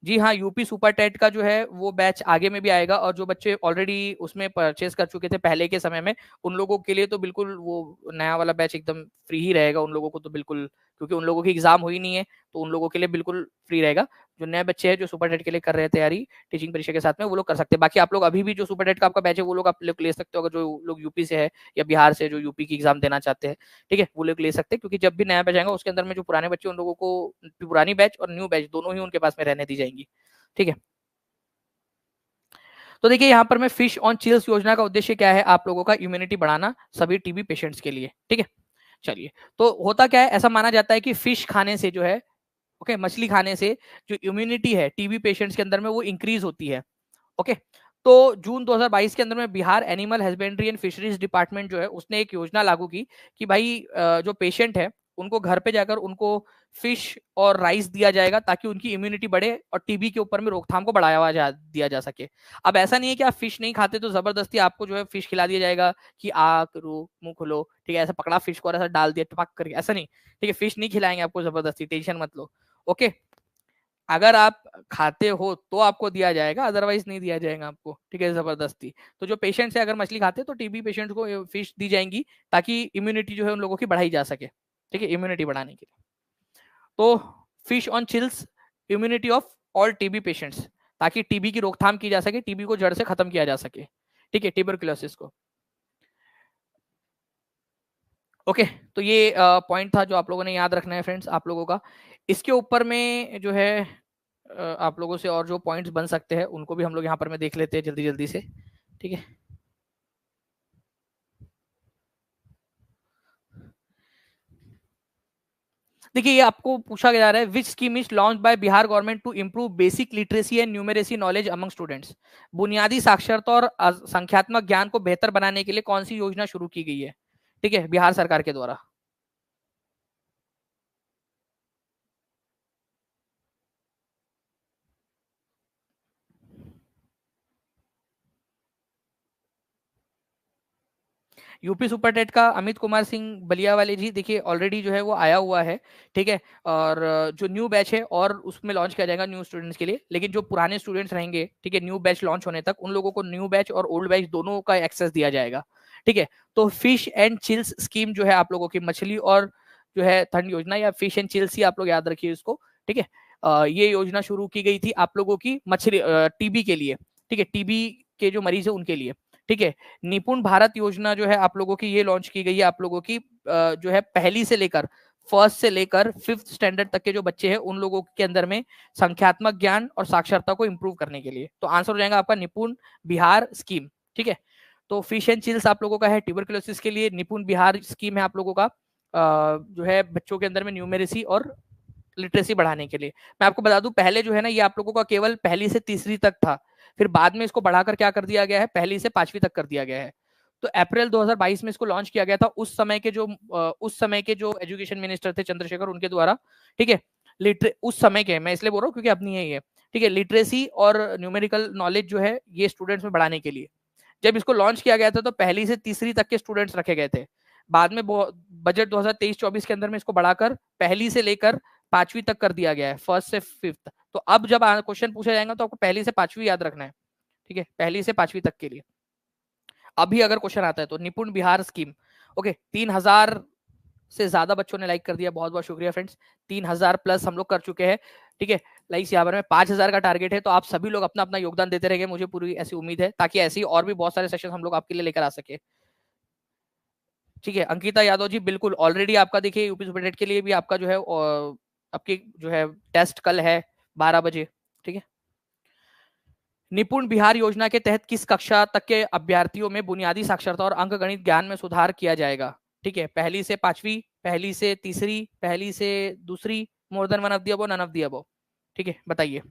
जी हाँ, यूपी सुपर टेट का जो है वो बैच आगे में भी आएगा, और जो बच्चे ऑलरेडी उसमें परचेज कर चुके थे पहले के समय में, उन लोगों के लिए तो बिल्कुल वो नया वाला बैच एकदम फ्री ही रहेगा उन लोगों को, तो बिल्कुल, क्योंकि उन लोगों की एग्जाम हुई नहीं है, तो उन लोगों के लिए बिल्कुल फ्री रहेगा। जो नए बच्चे हैं जो सुपर टेट के लिए कर रहे हैं तैयारी टीचिंग परीक्षा के साथ में, वो लोग कर सकते हैं। बाकी आप लोग अभी भी जो सुपर टेट का आपका बैच है वो लोग आप लोग ले सकते हो, अगर जो लोग यूपी से है या बिहार से जो यूपी की एग्जाम देना चाहते हैं, ठीक है, वो लोग ले सकते हैं, क्योंकि जब भी नया बैच आएगा उसके अंदर में जो पुराने बच्चे उन लोगों को पुरानी बैच और न्यू बैच दोनों ही उनके पास में रहने दी जाएंगी, ठीक है। तो देखिए यहाँ पर मैं फिश ऑन चिल्स योजना का उद्देश्य क्या है, आप लोगों का इम्यूनिटी बढ़ाना सभी टीबी पेशेंट्स के लिए, ठीक है। चलिए, तो होता क्या है, ऐसा माना जाता है कि फिश खाने से जो है, ओके, मछली खाने से जो इम्यूनिटी है टीबी पेशेंट्स के अंदर में वो इंक्रीज होती है। ओके, तो जून 2022 के अंदर में Bihar animal husbandry and fisheries department जो है उसने एक योजना लागू की कि भाई जो पेशेंट है उनको घर पे जाकर उनको फिश और राइस दिया जाएगा, ताकि उनकी इम्यूनिटी बढ़े और टीबी के ऊपर में रोकथाम को दिया जा सके। अब ऐसा नहीं है कि आप फिश नहीं खाते तो जबरदस्ती आपको जो है फिश खिला दिया जाएगा कि आ करो मुंह खोलो, ठीक है, ऐसा पकड़ा फिश को और ऐसा डाल दिया टपक करके, ऐसा नहीं, ठीक है, फिश नहीं खिलाएंगे आपको जबरदस्ती, टेंशन मत लो। ओके, अगर आप खाते हो तो आपको दिया जाएगा, अदरवाइज नहीं दिया जाएगा आपको, ठीक है, जबरदस्ती। तो जो पेशेंट्स है अगर मछली खाते हैं तो टीबी पेशेंट्स को फिश दी जाएंगी, ताकि इम्यूनिटी जो है उन लोगों की बढ़ाई जा सके, ठीक है, इम्यूनिटी बढ़ाने के लिए। तो fish on chills immunity of all TB patients, ताकि टीबी की रोकथाम की जा सके, टीबी को जड़ से खत्म किया जा सके, ठीक है, ट्यूबरकुलोसिस को। ओके, तो ये पॉइंट था जो आप लोगों ने याद रखना है फ्रेंड्स आप लोगों का। इसके ऊपर में जो है आप लोगों से और जो पॉइंट्स बन सकते हैं उनको भी हम लोग यहाँ पर में देख लेते हैं जल्दी जल्दी से, ठीक है। देखिए, ये आपको पूछा जा रहा है, which scheme is launch by Bihar government to improve basic literacy and numeracy knowledge among students. बुनियादी साक्षरता और संख्यात्मक ज्ञान को बेहतर बनाने के लिए कौन सी योजना शुरू की गई है, ठीक है, बिहार सरकार के द्वारा। यूपी सुपर टेट का अमित कुमार सिंह बलिया वाले जी, देखिए ऑलरेडी जो है वो आया हुआ है, ठीक है, और जो न्यू बैच है और उसमें लॉन्च किया जाएगा न्यू स्टूडेंट्स के लिए, लेकिन जो पुराने स्टूडेंट्स रहेंगे, ठीक है, न्यू बैच लॉन्च होने तक उन लोगों को न्यू बैच और ओल्ड बैच दोनों का एक्सेस दिया जाएगा, ठीक है। तो फिश एंड चिल्स स्कीम जो है आप लोगों की मछली और जो है ठंड योजना, या फिश एंड चिल्स ही आप लोग याद रखिए इसको, ठीक है। ये योजना शुरू की गई थी आप लोगों की मछली टीबी के लिए, ठीक है, टीबी के जो मरीज है उनके लिए, ठीक है। निपुण भारत योजना जो है आप लोगों की ये लॉन्च की गई है आप लोगों की जो है पहली से लेकर फर्स्ट से लेकर 5th स्टैंडर्ड तक के जो बच्चे हैं उन लोगों के अंदर में संख्यात्मक ज्ञान और साक्षरता को इंप्रूव करने के लिए। तो आंसर हो जाएगा आपका निपुण बिहार स्कीम, ठीक है। तो फिश एंड चिल्स आप लोगों का है ट्यूबरकुलोसिस के लिए, निपुण बिहार स्कीम है आप लोगों का जो है बच्चों के अंदर में न्यूमेरेसी और लिटरेसी बढ़ाने के लिए। मैं आपको बता दूं पहले जो है ना ये आप लोगों का केवल पहली से तीसरी तक था, फिर बाद में इसको बढ़ाकर क्या कर दिया गया है, पहली से पांचवी तक कर दिया गया है। तो अप्रैल 2022 में इसको लॉन्च किया गया था, उस समय के जो एजुकेशन मिनिस्टर थे चंद्रशेखर, उनके द्वारा। ठीक है, उस समय के मैं इसलिए बोल रहा हूँ क्योंकि अब नहीं है ये। ठीक है, लिटरेसी और न्यूमेरिकल नॉलेज जो है ये स्टूडेंट्स में बढ़ाने के लिए जब इसको लॉन्च किया गया था तो पहली से तीसरी तक के स्टूडेंट्स रखे गए थे। बाद में बजट 2023-24 के अंदर में इसको बढ़ाकर पहली से लेकर पांचवी तक कर दिया गया है, फर्स्ट से फिफ्थ। तो अब जब क्वेश्चन पूछा जाएगा तो आपको पहली से पांचवी याद रखना है। ठीक है, पहली से पांचवी तक के लिए अभी अगर क्वेश्चन आता है तो निपुण बिहार स्कीम। ओके, 3000 से ज्यादा बच्चों ने लाइक कर दिया, बहुत बहुत शुक्रिया फ्रेंड्स। 3000 प्लस हम लोग कर चुके हैं। ठीक है, लाइक्स यहाँ पर में 5000 का टारगेट है, तो आप सभी लोग अपना अपना योगदान देते रहेंगे, मुझे पूरी ऐसी उम्मीद है, ताकि ऐसी और भी बहुत सारे सेशन हम लोग आपके लिए लेकर आ सके। ठीक है, अंकिता यादव जी बिल्कुल, ऑलरेडी आपका देखिए यूपी सुपरटेट के लिए भी आपका जो है आपकी जो है टेस्ट कल है 12 बजे। ठीक है, निपुण बिहार योजना के तहत किस कक्षा तक के अभ्यर्थियों में बुनियादी साक्षरता और अंकगणित ज्ञान में सुधार किया जाएगा? ठीक है, पहली से पांचवी, पहली से तीसरी, पहली से दूसरी, more than one of the above, none of the above. ठीक है, बताइए।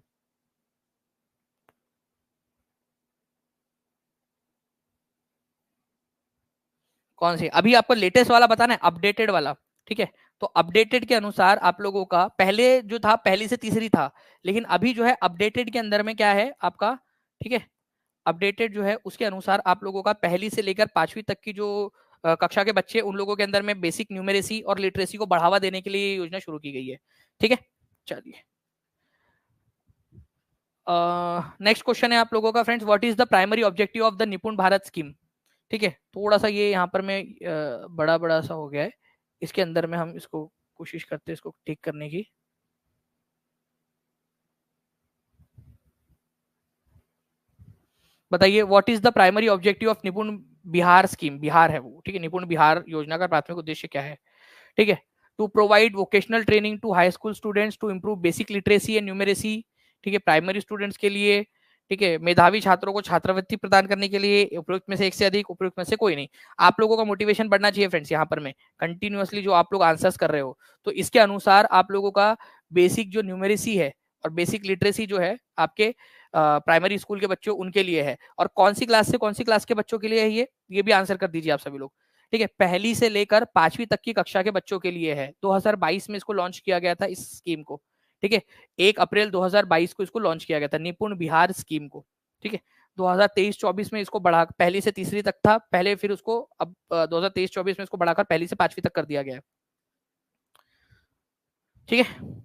कौन सी? अभी आपको लेटेस्ट वाला बताना है, अपडेटेड वाला। ठीक है, तो अपडेटेड के अनुसार आप लोगों का पहले जो था पहली से तीसरी था, लेकिन अभी जो है अपडेटेड के अंदर में क्या है आपका। ठीक है, अपडेटेड जो है उसके अनुसार आप लोगों का पहली से लेकर पांचवी तक की जो कक्षा के बच्चे, उन लोगों के अंदर में बेसिक न्यूमेरेसी और लिटरेसी को बढ़ावा देने के लिए योजना शुरू की गई है। ठीक है, चलिए नेक्स्ट क्वेश्चन है आप लोगों का friends, what is the primary objective of the निपुण भारत स्कीम? ठीक है, थोड़ा सा ये यहाँ पर में बड़ा बड़ा सा हो गया है, इसके अंदर में हम इसको कोशिश करते हैं इसको ठीक करने की। बताइए, what is the primary objective of निपुण बिहार स्कीम? बिहार है वो। ठीक है, निपुण बिहार योजना का प्राथमिक उद्देश्य क्या है? ठीक है, to provide vocational training to high school students to improve basic literacy and numeracy. ठीक है, प्राइमरी स्टूडेंट्स के लिए। ठीक है, मेधावी छात्रों को छात्रवृत्ति प्रदान करने के लिए, उपयुक्त में से एक से अधिक, उपयुक्त में से कोई नहीं। आप लोगों का मोटिवेशन बढ़ना चाहिए फ्रेंड्स, यहाँ पर में कंटिन्यूअसली जो आप लोग आंसर्स कर रहे हो, तो इसके अनुसार आप लोगों का बेसिक जो न्यूमेरेसी है और बेसिक लिटरेसी जो है आपके प्राइमरी स्कूल के बच्चों उनके लिए है। और कौन सी क्लास से कौन सी क्लास के बच्चों के लिए है ये भी आंसर कर दीजिए आप सभी लोग। ठीक है, पहली से लेकर पांचवी तक की कक्षा के बच्चों के लिए है। 2022 में इसको लॉन्च किया गया था इस स्कीम को। ठीक है, 1 अप्रैल 2022 को इसको लॉन्च किया गया था निपुण बिहार स्कीम को। ठीक है, 2023-24 में इसको बढ़ा पहली से तीसरी तक था पहले, फिर उसको अब 2023-24 में इसको बढ़ाकर पहली से पांचवी तक कर दिया गया है। ठीक है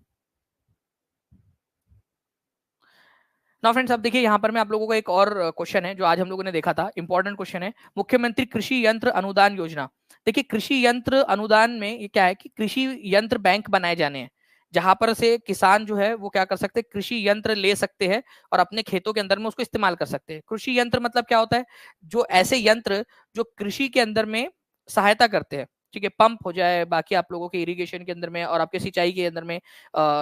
ना फ्रेंड्स, अब देखिए यहाँ पर मैं आप लोगों को एक और क्वेश्चन है जो आज हम लोगों ने देखा था, इंपॉर्टेंट क्वेश्चन है। मुख्यमंत्री कृषि यंत्र अनुदान योजना। देखिए, कृषि यंत्र अनुदान में ये क्या है कि कृषि यंत्र बैंक बनाए जाने हैं, जहां पर से किसान जो है वो क्या कर सकते हैं, कृषि यंत्र ले सकते हैं और अपने खेतों के अंदर में उसको इस्तेमाल कर सकते हैं। कृषि यंत्र मतलब क्या होता है? जो ऐसे यंत्र जो कृषि के अंदर में सहायता करते हैं। ठीक है, पंप हो जाए, बाकी आप लोगों के इरिगेशन के अंदर में और आपके सिंचाई के अंदर में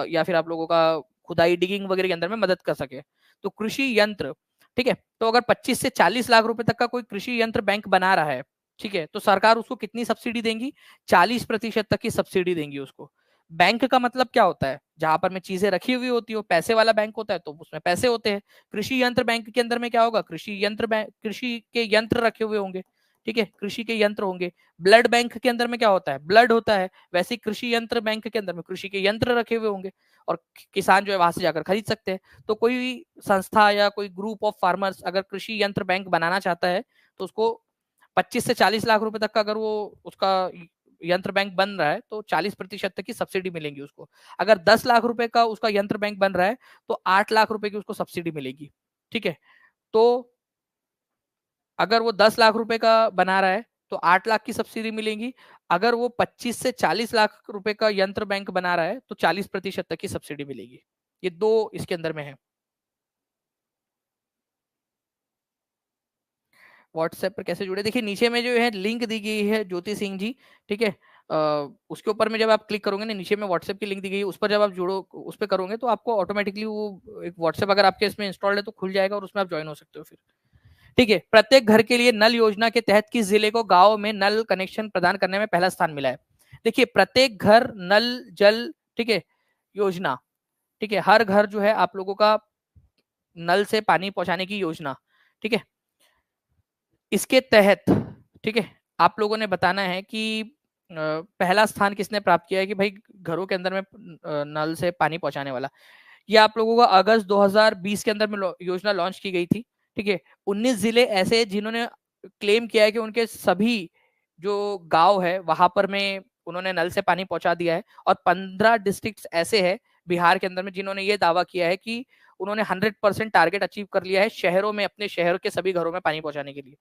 या फिर आप लोगों का खुदाई डिगिंग वगैरह के अंदर में मदद कर सके, तो कृषि यंत्र। ठीक है, तो अगर 25 से 40 लाख रुपए तक का कोई कृषि यंत्र बैंक बना रहा है, ठीक है, तो सरकार उसको कितनी सब्सिडी देंगी? 40% तक की सब्सिडी देंगी उसको। बैंक का मतलब क्या होता है? जहां पर में चीजें रखी हुई होती हो, पैसे वाला बैंक होता है, तो उसमें पैसे होते हैं। कृषि यंत्र बैंक के अंदर में क्या होगा? कृषि यंत्र बैंक, कृषि के यंत्र रखे हुए होंगे। ठीक है, कृषि के यंत्र होंगे। ब्लड बैंक के अंदर में क्या होता है? ब्लड होता है। वैसे कृषि यंत्र बैंक के अंदर में कृषि के यंत्र रखे हुए होंगे और किसान जो है वहां से जाकर खरीद सकते हैं। तो कोई संस्था या कोई ग्रुप ऑफ फार्मर्स अगर कृषि यंत्र बैंक बनाना चाहता है, तो उसको 25 से 40 लाख रुपए तक का अगर वो उसका यंत्र बैंक बन रहा है तो 40% तक की सब्सिडी मिलेगी उसको। अगर 10 लाख रुपए का उसका यंत्र बैंक बन रहा है तो 8 लाख रुपए की उसको सब्सिडी मिलेगी। ठीक है, तो अगर वो 10 लाख रुपए का बना रहा है तो 8 लाख की सब्सिडी मिलेगी। अगर वो 25 से 40 लाख रुपए का यंत्र बैंक बना रहा है तो 40% तक की सब्सिडी मिलेगी। ये दो इसके अंदर में है। व्हाट्सएप पर कैसे जुड़े? देखिए नीचे में जो है लिंक दी गई है ज्योति सिंह जी। ठीक है, उसके ऊपर में जब आप क्लिक करोगे ना, नीचे में व्हाट्सएप की लिंक दी गई है, उस पर जब आप जुड़ो, उस पर करोगे तो आपको ऑटोमेटिकली वो एक व्हाट्सएप अगर आपके इसमें इंस्टॉल्ड है तो खुल जाएगा और उसमें आप ज्वाइन हो सकते हो फिर। ठीक है। प्रत्येक घर के लिए नल योजना के तहत किस जिले को गांव में नल कनेक्शन प्रदान करने में पहला स्थान मिला है? देखिए, प्रत्येक घर नल जल, ठीक है, योजना, ठीक है, हर घर जो है आप लोगों का नल से पानी पहुंचाने की योजना, ठीक है, इसके तहत, ठीक है, आप लोगों ने बताना है कि पहला स्थान किसने प्राप्त किया है कि भाई घरों के अंदर में नल से पानी पहुंचाने वाला। ये आप लोगों को अगस्त 2020 के अंदर में योजना लॉन्च की गई थी। ठीक है। 19 जिले ऐसे जिन्होंने क्लेम किया है कि उनके सभी जो गांव है वहां पर में उन्होंने नल से पानी पहुंचा दिया है, और 15 डिस्ट्रिक्ट ऐसे हैं बिहार के अंदर में जिन्होंने ये दावा किया है कि उन्होंने 100% टारगेट अचीव कर लिया है शहरों में, अपने शहर के सभी घरों में पानी पहुंचाने के लिए।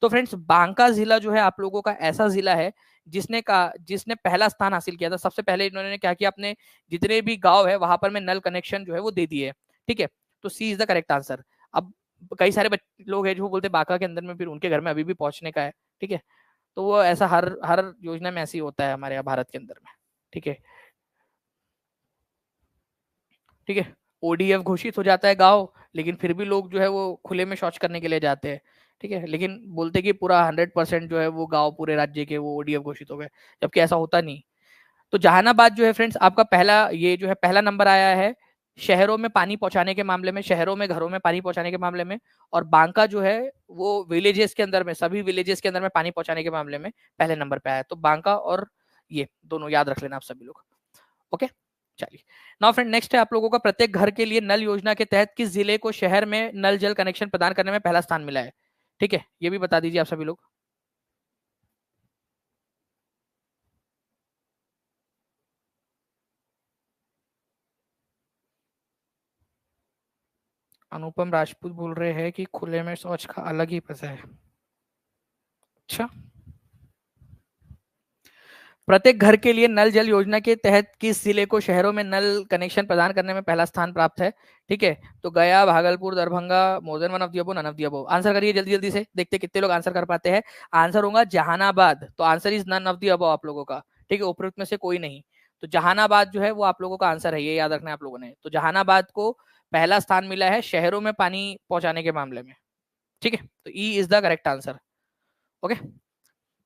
तो फ्रेंड्स, बांका जिला जो है आप लोगों का ऐसा जिला है जिसने पहला स्थान हासिल किया था। सबसे पहले इन्होंने क्या किया, अपने जितने भी गांव है वहां पर में नल कनेक्शन जो है वो दे दिए। ठीक है, तो सी इज द करेक्ट आंसर। अब कई सारे लोग हैं जो बोलते हैं बांका के अंदर में फिर उनके घर में अभी भी पहुंचने का है। ठीक है, तो वो ऐसा हर हर योजना में ऐसे ही होता है हमारे यहाँ भारत के अंदर में। ठीक है, ठीक है, ओडीएफ घोषित हो जाता है गांव, लेकिन फिर भी लोग जो है वो खुले में शौच करने के लिए जाते हैं। ठीक है, लेकिन बोलते कि पूरा 100% जो है वो गांव पूरे राज्य के वो ओडीएफ घोषित हो गए, जबकि ऐसा होता नहीं। तो जहानाबाद जो है फ्रेंड्स आपका पहला, ये जो है पहला नंबर आया है शहरों में पानी पहुंचाने के मामले में, शहरों में घरों में पानी पहुंचाने के मामले में। और बांका जो है वो विलेजेस के अंदर में, सभी विलेजेस के अंदर में पानी पहुंचाने के मामले में पहले नंबर पे आया। तो बांका और ये दोनों याद रख लेना आप सभी लोग। ओके, चलिए। नाउ फ्रेंड, नेक्स्ट है आप लोगों का प्रत्येक घर के लिए नल योजना के तहत किस जिले को शहर में नल जल कनेक्शन प्रदान करने में पहला स्थान मिला है? ठीक है, ये भी बता दीजिए आप सभी लोग। अनुपम राजपूत बोल रहे हैं कि खुले में शौच का अलग ही मजा है। अच्छा, प्रत्येक घर के लिए नल जल योजना के तहत किस जिले को शहरों में नल कनेक्शन प्रदान करने में पहला स्थान प्राप्त है? ठीक है, तो Gaya, Bhagalpur, Darbhanga, more than one of the above, none of the above. Answer करिए जल्दी जल्दी से, देखते कितने लोग आंसर कर पाते हैं। आंसर होगा जहानाबाद। तो answer is none of the above आप लोगों का। ठीक है, उपरोक्त में से कोई नहीं। तो जहानाबाद जो है वो आप लोगों का आंसर है, ये याद रखना है आप लोगों ने। तो जहानाबाद को पहला स्थान मिला है शहरों में पानी पहुंचाने के मामले में। ठीक है, तो E is the correct answer. Okay,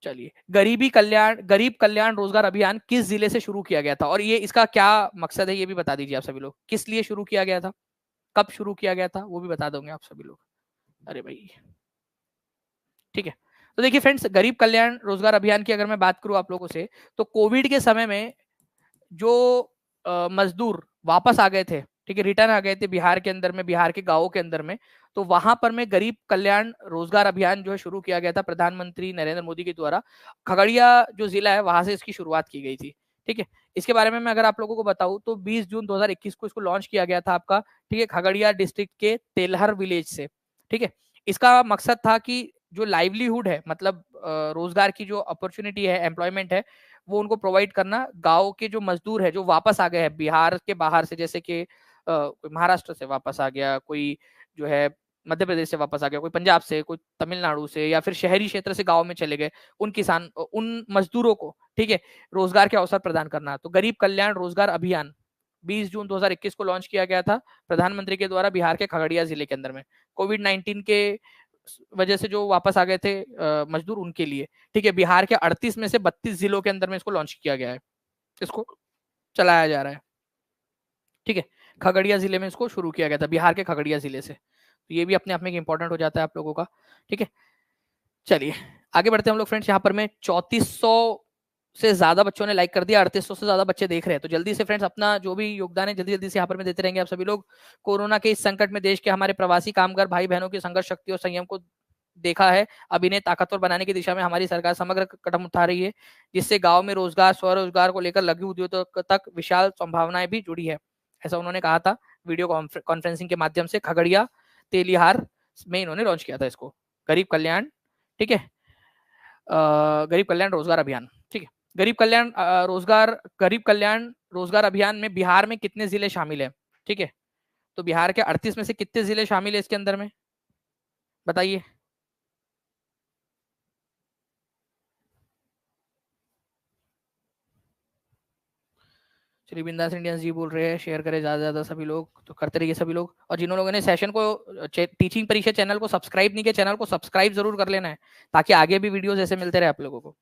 चलिए। गरीब कल्याण रोजगार अभियान किस जिले से शुरू किया गया था, और ये इसका क्या मकसद है ये भी बता दीजिए आप सभी लोग। किस लिए शुरू किया गया था, कब शुरू किया गया था, वो भी बता दोगे आप सभी लोग। अरे भाई, ठीक है। तो देखिए फ्रेंड्स, गरीब कल्याण रोजगार अभियान की अगर मैं बात करूं आप लोगों से, तो कोविड के समय में जो मजदूर वापस आ गए थे, ठीक है, रिटर्न आ गए थे बिहार के अंदर में, बिहार के गांवों के अंदर में, तो वहां पर में गरीब कल्याण रोजगार अभियान जो है शुरू किया गया था प्रधानमंत्री नरेंद्र मोदी के द्वारा। खगड़िया जो जिला है वहां से इसकी शुरुआत की गई थी। ठीक है, इसके बारे में मैं अगर आप लोगों को बताऊं तो 20 जून 2021 को इसको लॉन्च किया गया था आपका, ठीक है, खगड़िया डिस्ट्रिक्ट के तेलहर विलेज से। ठीक है, इसका मकसद था कि जो लाइवलीहुड है, मतलब रोजगार की जो अपॉर्चुनिटी है, एम्प्लॉयमेंट है, वो उनको प्रोवाइड करना। गांव के जो मजदूर है जो वापस आ गए हैं बिहार के बाहर से, जैसे कि कोई महाराष्ट्र से वापस आ गया, कोई जो है मध्य प्रदेश से वापस आ गया, कोई पंजाब से, कोई तमिलनाडु से, या फिर शहरी क्षेत्र से गांव में चले गए, उन मजदूरों को, ठीक है, रोजगार के अवसर प्रदान करना। तो गरीब कल्याण रोजगार अभियान 20 जून 2021 को लॉन्च किया गया था प्रधानमंत्री के द्वारा बिहार के खगड़िया जिले के अंदर में, कोविड-19 के वजह से जो वापस आ गए थे मजदूर, उनके लिए। ठीक है, बिहार के 38 में से 32 जिलों के अंदर में इसको लॉन्च किया गया है, इसको चलाया जा रहा है। ठीक है, खगड़िया जिले में इसको शुरू किया गया था, बिहार के खगड़िया जिले से। तो ये भी अपने आप में इंपॉर्टेंट हो जाता है आप लोगों का। ठीक है, चलिए आगे बढ़ते हैं हम लोग फ्रेंड्स। यहाँ पर में 3400 से ज्यादा बच्चों ने लाइक कर दिया, 3800 से ज्यादा बच्चे देख रहे हैं। तो जल्दी से फ्रेंड्स अपना जो भी योगदान है जल्दी जल्दी से यहाँ पर में देते रहेंगे आप सभी लोग। कोरोना के इस संकट में देश के हमारे प्रवासी कामगार भाई बहनों की संघर्ष शक्ति और संयम को देखा है। अब इन्हें ताकतवर बनाने की दिशा में हमारी सरकार समग्र कदम उठा रही है, जिससे गांव में रोजगार, स्वरोजगार को लेकर लघु उद्योगों तक विशाल संभावनाएं भी जुड़ी है। ऐसा उन्होंने कहा था वीडियो कॉन्फ्रेंसिंग के माध्यम से। खगड़िया तेलिहार में इन्होंने लॉन्च किया था इसको, गरीब कल्याण, ठीक है, गरीब कल्याण रोजगार अभियान। ठीक है, गरीब कल्याण रोजगार अभियान में बिहार में कितने जिले शामिल है? ठीक है, तो बिहार के 38 में से कितने जिले शामिल है इसके अंदर में, बताइए। श्री बिंदास इंडियंस जी बोल रहे हैं शेयर करें ज़्यादा से ज़्यादा सभी लोग, तो करते रहिए सभी लोग। और जिन लोगों ने सेशन को टीचिंग परीक्षा चैनल को सब्सक्राइब नहीं किया, चैनल को सब्सक्राइब जरूर कर लेना है ताकि आगे भी वीडियोस ऐसे मिलते रहे आप लोगों को।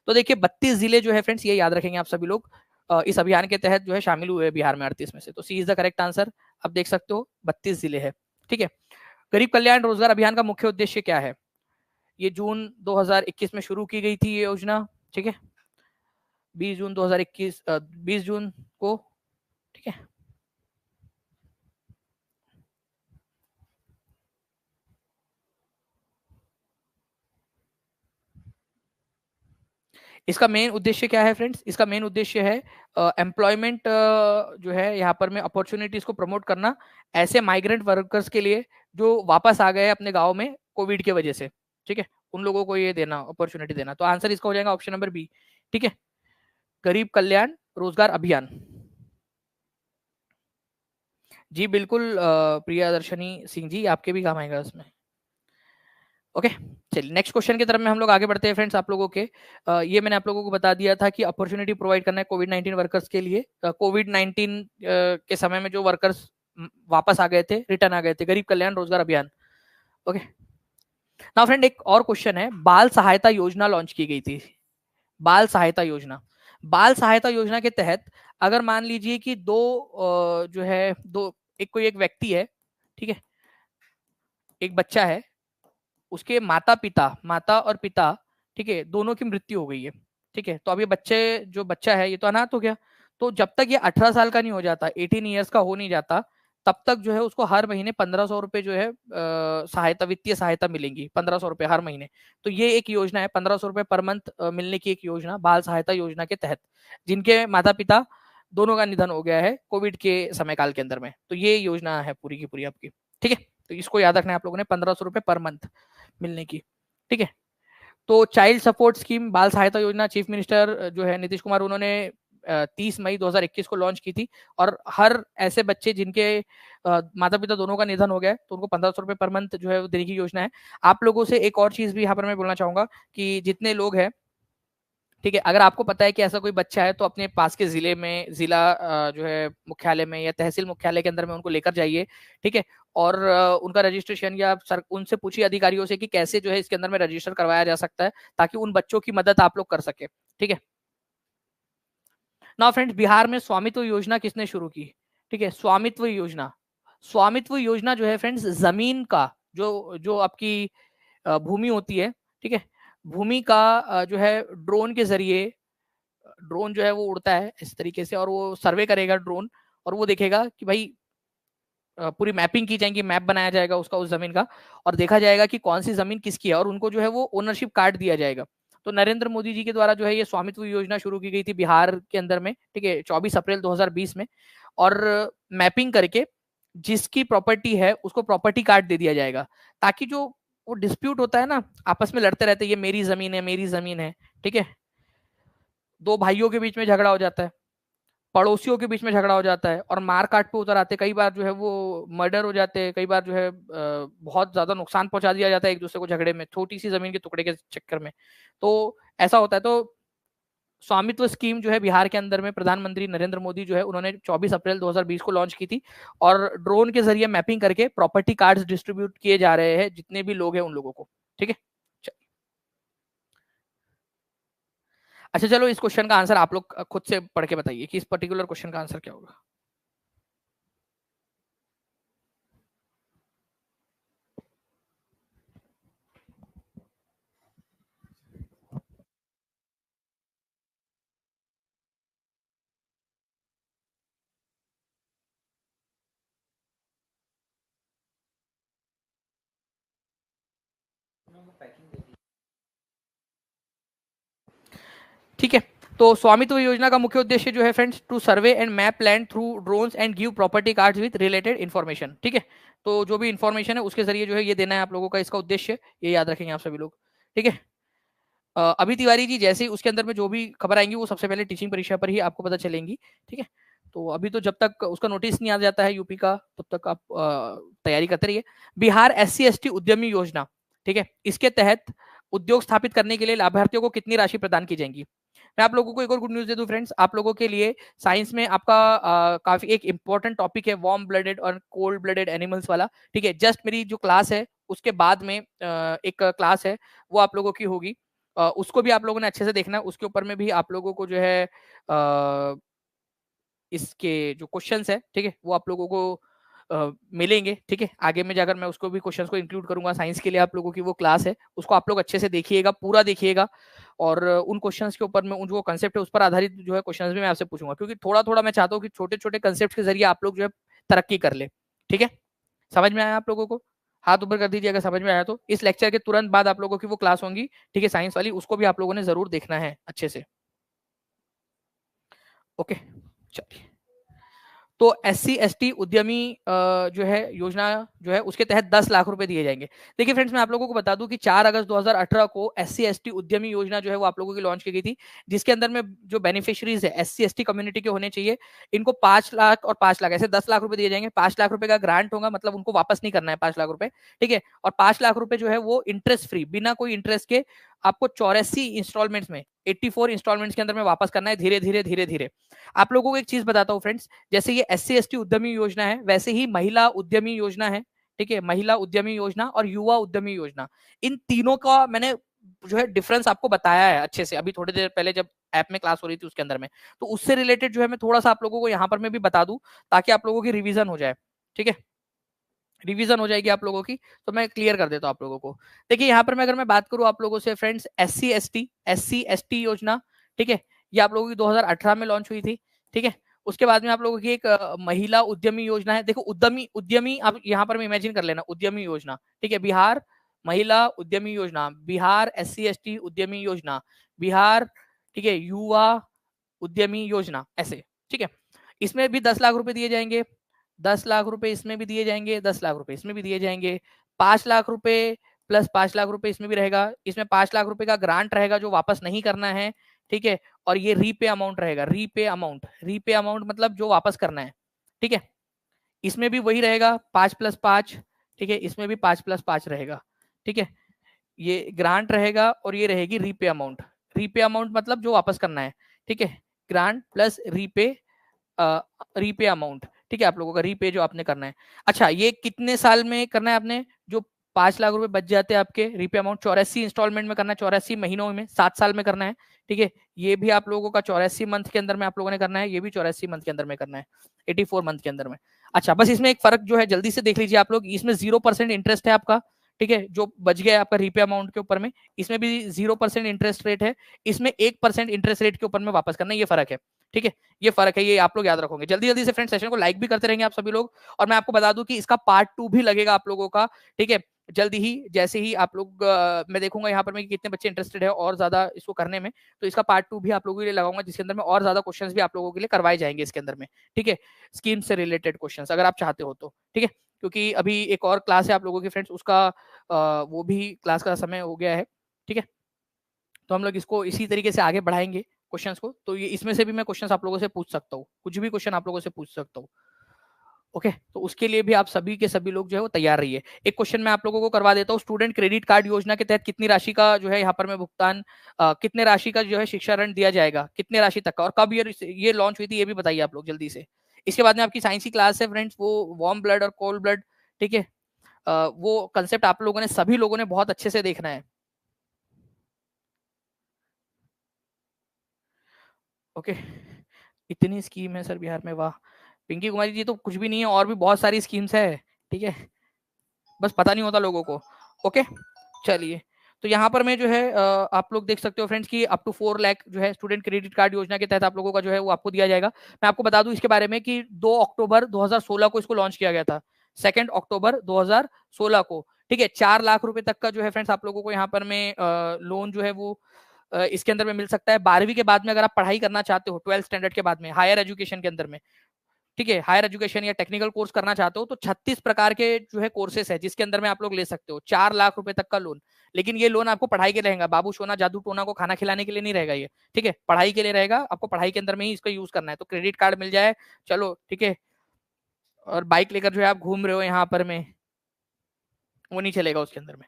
तो देखिए 32 जिले जो है फ्रेंड्स, ये याद रखेंगे आप सभी लोग, इस अभियान के तहत जो है शामिल हुए बिहार में 38 में से। तो सी इज द करेक्ट आंसर। अब देख सकते हो 32 जिले है। ठीक है, गरीब कल्याण रोजगार अभियान का मुख्य उद्देश्य क्या है? ये जून 2021 में शुरू की गई थी ये योजना। ठीक है, 20 जून 2021, 20 जून को। ठीक है, इसका मेन उद्देश्य क्या है फ्रेंड्स? इसका मेन उद्देश्य है एम्प्लॉयमेंट जो है यहाँ पर में अपॉर्चुनिटीज को प्रमोट करना ऐसे माइग्रेंट वर्कर्स के लिए जो वापस आ गए हैं अपने गांव में कोविड की वजह से। ठीक है, उन लोगों को ये देना, अपॉर्चुनिटी देना। तो आंसर इसका हो जाएगा ऑप्शन नंबर बी। ठीक है, गरीब कल्याण रोजगार अभियान। जी बिल्कुल प्रियदर्शनी सिंह जी, आपके भी काम आएगा उसमें। ओके, चलिए नेक्स्ट क्वेश्चन की तरफ में हम लोग आगे बढ़ते हैं फ्रेंड्स। आप लोगों के ये मैंने आप लोगों को बता दिया था कि अपॉर्चुनिटी प्रोवाइड करना है कोविड 19 वर्कर्स के लिए। कोविड 19 के समय में जो वर्कर्स वापस आ गए थे, रिटर्न आ गए थे, गरीब कल्याण रोजगार अभियान। ओके, नाउ फ्रेंड एक और क्वेश्चन है, बाल सहायता योजना लॉन्च की गई थी। बाल सहायता योजना, बाल सहायता योजना के तहत अगर मान लीजिए कि दो जो है दो, एक कोई एक व्यक्ति है, ठीक है, एक बच्चा है, उसके माता पिता, माता और पिता, ठीक है, दोनों की मृत्यु हो गई है। ठीक है, तो अब ये बच्चे, जो बच्चा है ये तो अनाथ हो गया। तो जब तक ये 18 साल का नहीं हो जाता, 18 ईयर्स का हो नहीं जाता, तब तक जो है उसको हर महीने 1500 रुपए जो है सहायता, वित्तीय सहायता मिलेंगी, 1500 रुपए हर महीने। तो ये एक योजना है, 1500 रुपए पर मंथ मिलने की एक योजना, बाल सहायता योजना के तहत, जिनके माता पिता दोनों का निधन हो गया है कोविड के समय काल के अंदर में। तो ये योजना है पूरी की पूरी आपकी। ठीक है, तो इसको याद रखना है आप लोगों ने, 1500 रुपए पर मंथ मिलने की। ठीक है, तो चाइल्ड सपोर्ट स्कीम, बाल सहायता योजना, चीफ मिनिस्टर जो है नीतीश कुमार, उन्होंने 30 मई 2021 को लॉन्च की थी। और हर ऐसे बच्चे जिनके माता पिता दोनों का निधन हो गया है, तो उनको 1500 रुपए पर मंथ जो है वो देने की योजना है। आप लोगों से एक और चीज भी यहाँ पर मैं बोलना चाहूंगा कि जितने लोग हैं, ठीक है, अगर आपको पता है कि ऐसा कोई बच्चा है, तो अपने पास के जिले में, जिला जो है मुख्यालय में या तहसील मुख्यालय के अंदर में उनको लेकर जाइए। ठीक है, और उनका रजिस्ट्रेशन, या उनसे पूछिए अधिकारियों से कि कैसे जो है इसके अंदर में रजिस्टर करवाया जा सकता है, ताकि उन बच्चों की मदद आप लोग कर सके। ठीक है, नाउ फ्रेंड्स, बिहार में स्वामित्व योजना किसने शुरू की? ठीक है, स्वामित्व योजना, स्वामित्व योजना जो है फ्रेंड्स, जमीन का, जो जो आपकी भूमि होती है, ठीक है, भूमि का जो है ड्रोन के जरिए, ड्रोन जो है वो उड़ता है इस तरीके से, और वो सर्वे करेगा ड्रोन, और वो देखेगा कि भाई पूरी मैपिंग की जाएगी, मैप बनाया जाएगा उसका, उस जमीन का, और देखा जाएगा कि कौन सी जमीन किसकी है, और उनको जो है वो ओनरशिप कार्ड दिया जाएगा। तो नरेंद्र मोदी जी के द्वारा जो है ये स्वामित्व योजना शुरू की गई थी बिहार के अंदर में। ठीक है, 24 अप्रैल 2020 में। और मैपिंग करके जिसकी प्रॉपर्टी है उसको प्रॉपर्टी कार्ड दे दिया जाएगा, ताकि जो वो डिस्प्यूट होता है ना, आपस में लड़ते रहते, ये मेरी जमीन है, मेरी जमीन है, ठीक है, दो भाइयों के बीच में झगड़ा हो जाता है, पड़ोसियों के बीच में झगड़ा हो जाता है, और मार काट पे उतर आते, कई बार जो है वो मर्डर हो जाते हैं, कई बार जो है बहुत ज्यादा नुकसान पहुंचा दिया जाता है एक दूसरे को झगड़े में, छोटी सी जमीन के टुकड़े के चक्कर में। तो ऐसा होता है। तो स्वामित्व स्कीम जो है बिहार के अंदर में प्रधानमंत्री नरेंद्र मोदी जो है उन्होंने 24 अप्रैल 2020 को लॉन्च की थी, और ड्रोन के जरिए मैपिंग करके प्रॉपर्टी कार्ड्स डिस्ट्रीब्यूट किए जा रहे हैं जितने भी लोग हैं उन लोगों को। ठीक है, अच्छा चलो इस क्वेश्चन का आंसर आप लोग खुद से पढ़ के बताइए कि इस पर्टिकुलर क्वेश्चन का आंसर क्या होगा। ठीक है, तो स्वामित्व योजना का मुख्य उद्देश्य जो है friends, to survey and map land through drones and give property cards with related information. ठीक है, तो जो भी इन्फॉर्मेशन है उसके जरिए जो है ये देना है आप लोगों का, इसका उद्देश्य, ये याद रखेंगे आप सभी लोग। ठीक है, अभी तिवारी जी, जैसे ही उसके अंदर में जो भी खबर आएंगी वो सबसे पहले टीचिंग परीक्षा पर ही आपको पता चलेंगी। ठीक है, तो अभी तो जब तक उसका नोटिस नहीं आ जाता है यूपी का, तब तक आप तैयारी करते रहिए। बिहार SC/ST उद्यमी योजना, ठीक है, इसके तहत उद्योग स्थापित करने के लिए लाभार्थियों को कितनी राशि प्रदान की जाएगी? मैं आप लोगों को एक और गुड न्यूज दे दूं फ्रेंड्स, आप लोगों के लिए साइंस में आपका काफी एक इंपॉर्टेंट टॉपिक है वार्म ब्लडेड और कोल्ड ब्लडेड एनिमल्स वाला। ठीक है, जस्ट मेरी जो क्लास है उसके बाद में एक क्लास है वो आप लोगों की होगी, उसको भी आप लोगों ने अच्छे से देखना है। उसके ऊपर में भी आप लोगों को जो है इसके जो क्वेश्चंस है, ठीक है, वो आप लोगों को मिलेंगे। ठीक है, आगे में जाकर मैं उसको भी क्वेश्चंस को इंक्लूड करूंगा। साइंस के लिए आप लोगों की वो क्लास है, उसको आप लोग अच्छे से देखिएगा, पूरा देखिएगा, और उन क्वेश्चंस के ऊपर में उन जो कंसेप्ट है उस पर आधारित जो है क्वेश्चंस भी मैं आपसे पूछूंगा, क्योंकि थोड़ा थोड़ा मैं चाहता हूँ कि छोटे छोटे कंसेप्ट के जरिए आप लोग जो है तरक्की कर ले। ठीक है, समझ में आया आप लोगों को? हाथ ऊपर कर दीजिए अगर समझ में आया तो। इस लेक्चर के तुरंत बाद आप लोगों की वो क्लास होंगी, ठीक है, साइंस वाली, उसको भी आप लोगों ने जरूर देखना है अच्छे से। ओके, चलिए। तो SC ST उद्यमी जो है योजना जो है उसके तहत 10 लाख रुपए दिए जाएंगे। देखिए फ्रेंड्स, मैं आप लोगों को बता दूं कि 4 अगस्त 2018 को SC ST उद्यमी योजना जो है वो आप लोगों की लॉन्च की गई थी, जिसके अंदर में जो बेनिफिशियरीज है SC ST कम्युनिटी के होने चाहिए। इनको 5 लाख और 5 लाख ऐसे 10 लाख रुपए दिए जाएंगे। 5 लाख रुपए का ग्रांट होगा, मतलब उनको वापस नहीं करना है 5 लाख रुपए, ठीक है। और 5 लाख रुपए जो है वो इंटरेस्ट फ्री, बिना कोई इंटरेस्ट के आपको 84 इंस्टॉलमेंट्स में 84 इंस्टॉलमेंट्स के अंदर में वापस करना है, धीरे धीरे धीरे धीरे। आप लोगों को एक चीज बताता हूँ फ्रेंड्स, जैसे ये SC ST उद्यमी योजना है, वैसे ही महिला उद्यमी योजना है। ठीक है, महिला उद्यमी योजना और युवा उद्यमी योजना, इन तीनों का मैंने जो है डिफरेंस आपको बताया है अच्छे से अभी थोड़ी देर पहले जब ऐप में क्लास हो रही थी उसके अंदर में। तो उससे रिलेटेड जो है मैं थोड़ा सा आप लोगों को यहाँ पर मैं भी बता दूं, ताकि आप लोगों की रिवीजन हो जाए। ठीक है, रिवीजन हो जाएगी आप लोगों की, तो मैं क्लियर कर देता हूँ आप लोगों को। देखिए यहाँ पर मैं अगर मैं बात करूँ आप लोगों से फ्रेंड्स, SC ST योजना, ठीक है, ये आप लोगों की 2018 में लॉन्च हुई थी। ठीक है, उसके बाद में आप लोगों की एक महिला उद्यमी योजना है। देखो उद्यमी उद्यमी आप यहाँ पर मैं इमेजिन कर लेना, उद्यमी योजना, ठीक है, बिहार महिला उद्यमी योजना, बिहार SC ST उद्यमी योजना, बिहार, ठीक है, युवा उद्यमी योजना, ऐसे। ठीक है, इसमें भी 10 लाख रुपए दिए जाएंगे, 10 लाख रुपए इसमें भी दिए जाएंगे, 10 लाख रुपए इसमें भी दिए जाएंगे, 5 लाख रुपए प्लस 5 लाख रुपए इसमें भी रहेगा। इसमें 5 लाख रुपए का ग्रांट रहेगा जो वापस नहीं करना है। ठीक है, और ये रीपे अमाउंट रहेगा, रीपे अमाउंट मतलब जो वापस करना है। ठीक है, इसमें भी वही रहेगा 5+5। ठीक है, इसमें भी 5+5 रहेगा। ठीक है, ये ग्रांट रहेगा और ये रहेगी रीपे अमाउंट मतलब जो वापस करना है। ठीक है, ग्रांट प्लस रीपे अमाउंट। ठीक है, आप लोगों का रीपे जो आपने करना है। अच्छा, ये कितने साल में करना है आपने? जो 5 लाख रुपए बच जाते हैं आपके रीपे अमाउंट, 84 इंस्टॉलमेंट में करना है, 84 महीनों में, 7 साल में करना है। ठीक है, ये भी आप लोगों का 84 मंथ के अंदर में आप लोगों ने करना है, ये भी 84 मंथ के अंदर में करना है, 84 मंथ के अंदर में। अच्छा, बस इसमें एक फर्क जो है जल्दी से देख लीजिए आप लोग, इसमें 0% इंटरेस्ट है आपका। ठीक है, जो बच गया आपका रीपे अमाउंट के ऊपर में, इसमें भी 0% इंटरेस्ट रेट है, इसमें 1% इंटरेस्ट रेट के ऊपर में वापस करना है, ये फर्क है। ठीक है, ये फर्क है, ये आप लोग याद रखोगे। जल्दी जल्दी से फ्रेंड सेशन को लाइक भी करते रहेंगे आप सभी लोग। और मैं आपको बता दूं कि इसका पार्ट 2 भी लगेगा आप लोगों का। ठीक है, जल्दी ही, जैसे ही आप लोग मैं देखूंगा यहाँ पर मैं कितने बच्चे इंटरेस्टेड है और ज्यादा इसको करने में, तो इसका पार्ट 2 भी आप लोगों के लिए लगाऊंगा, जिसके अंदर में और ज्यादा क्वेश्चंस भी आप लोगों के लिए करवाए जाएंगे इसके अंदर में। ठीक है, स्कीम से रिलेटेड क्वेश्चंस अगर आप चाहते हो तो। ठीक है, क्योंकि अभी एक और क्लास है आप लोगों की फ्रेंड्स, उसका वो भी क्लास का समय हो गया है। ठीक है, तो हम लोग इसको इसी तरीके से आगे बढ़ाएंगे क्वेश्चंस को। तो ये इसमें से भी मैं क्वेश्चंस आप लोगों से पूछ सकता हूँ, कुछ भी क्वेश्चन आप लोगों से पूछ सकता हूँ। ओके, तो उसके लिए भी आप सभी के सभी लोग जो है वो तैयार रहिए। एक क्वेश्चन मैं आप लोगों को करवा देता हूँ, स्टूडेंट क्रेडिट कार्ड योजना के तहत कितनी राशि का जो है यहाँ पर मैं भुगतान, कितने राशि का जो है शिक्षा ऋण दिया जाएगा, कितने राशि तक का, और कब ये लॉन्च हुई थी, ये भी बताइए आप लोग जल्दी से। इसके बाद में आपकी साइंस की क्लास है फ्रेंड्स, वो वार्म ब्लड और कोल्ड ब्लड। ठीक है, वो कंसेप्ट आप लोगों ने सभी लोगों ने बहुत अच्छे से देखना है। ओके, इतनी स्कीम है सर बिहार में, वाह। पिंकी कुमारी जी, तो कुछ भी नहीं है, और भी बहुत सारी स्कीम्स है। ठीक है, बस पता नहीं होता लोगों को। ओके, चलिए। तो यहाँ पर मैं जो है आप लोग देख सकते हो फ्रेंड्स कि अप टू 4 लाख जो है स्टूडेंट क्रेडिट कार्ड योजना के तहत आप लोगों का जो है वो आपको दिया जाएगा। मैं आपको बता दूं इसके बारे में कि 2 अक्टूबर 2016 को इसको लॉन्च किया गया था, 2 अक्टूबर 2016 को। ठीक है, 4 लाख रुपए तक का जो है फ्रेंड्स आप लोगों को यहाँ पर में लोन जो है वो इसके अंदर में मिल सकता है। 12वीं के बाद में अगर आप पढ़ाई करना चाहते हो, 12th स्टैंडर्ड के बाद में हायर एजुकेशन के अंदर में, ठीक है, हायर एजुकेशन या टेक्निकल कोर्स करना चाहते हो, तो 36 प्रकार के जो है कोर्सेस है जिसके अंदर में आप लोग ले सकते हो, 4 लाख रुपए तक का लोन। लेकिन ये लोन आपको पढ़ाई के रहेगा, बाबू सोना जादू टोना को खाना खिलाने के लिए नहीं रहेगा ये। ठीक है, पढ़ाई के लिए रहेगा, आपको पढ़ाई के अंदर में ही इसका यूज करना है। तो क्रेडिट कार्ड मिल जाए, चलो ठीक है, और बाइक लेकर जो है आप घूम रहे हो यहाँ पर में, वो नहीं चलेगा उसके अंदर में।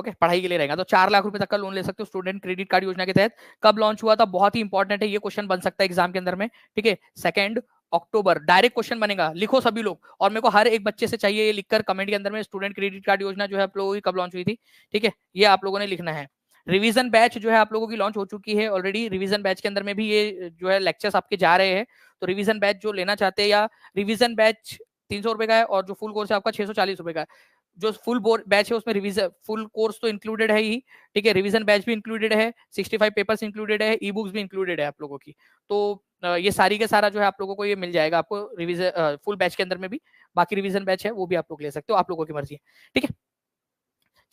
ओके, पढ़ाई के लिए रहेगा तो 4 लाख रुपए तक का लोन ले सकते हो स्टूडेंट क्रेडिट कार्ड योजना के तहत। कब लॉन्च हुआ था, बहुत ही इंपॉर्टेंट है, ये क्वेश्चन बन सकता है एग्जाम के अंदर में, ठीक है। 2 अक्टूबर डायरेक्ट क्वेश्चन बनेगा, लिखो सभी लोग, और मेरे को हर एक बच्चे से चाहिए ये लिखकर कमेंट के अंदर में स्टूडेंट क्रेडिट कार्ड योजना जो है आप लोगों की कब लॉन्च हुई थी, ठीक है, ये आप लोगों ने लिखना है। रिवीजन बैच जो है आप लोगों की लॉन्च हो चुकी है ऑलरेडी, रिवीजन बैच के अंदर में भी ये जो है लेक्चर्स आपके जा रहे हैं, तो रिवीजन बैच जो लेना चाहते हैं, या रिवीजन बैच 300 रुपए का है और जो फुल कोर्स है आपका 640 रुपए का है। जो फुल बैच है उसमें रिवीजन फुल कोर्स तो इंक्लूडेड है ही, ठीक है, रिवीजन बैच भी इंक्लूडेड है, 65 पेपर्स इंक्लूडेड है, ई बुक्स भी इंक्लूडेड है आप लोगों की। तो ये सारी के सारा जो है आप लोगों को ये मिल जाएगा आपको रिवीजन फुल बैच के अंदर में भी। बाकी रिवीजन बैच है वो भी आप लोग ले सकते हो, आप लोगों की मर्जी है, ठीक है।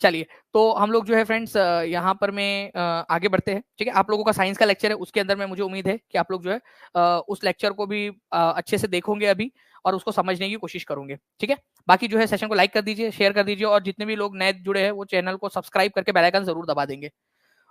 चलिए, तो हम लोग जो है फ्रेंड्स यहाँ पर में आगे बढ़ते हैं, ठीक है। आप लोगों का साइंस का लेक्चर है, उसके अंदर में मुझे उम्मीद है कि आप लोग जो है उस लेक्चर को भी अच्छे से देखोगे अभी और उसको समझने की कोशिश करोगे, ठीक है। बाकी जो है सेशन को लाइक कर दीजिए, शेयर कर दीजिए, और जितने भी लोग नए जुड़े हैं वो चैनल को सब्सक्राइब करके बेल आइकन जरूर दबा देंगे,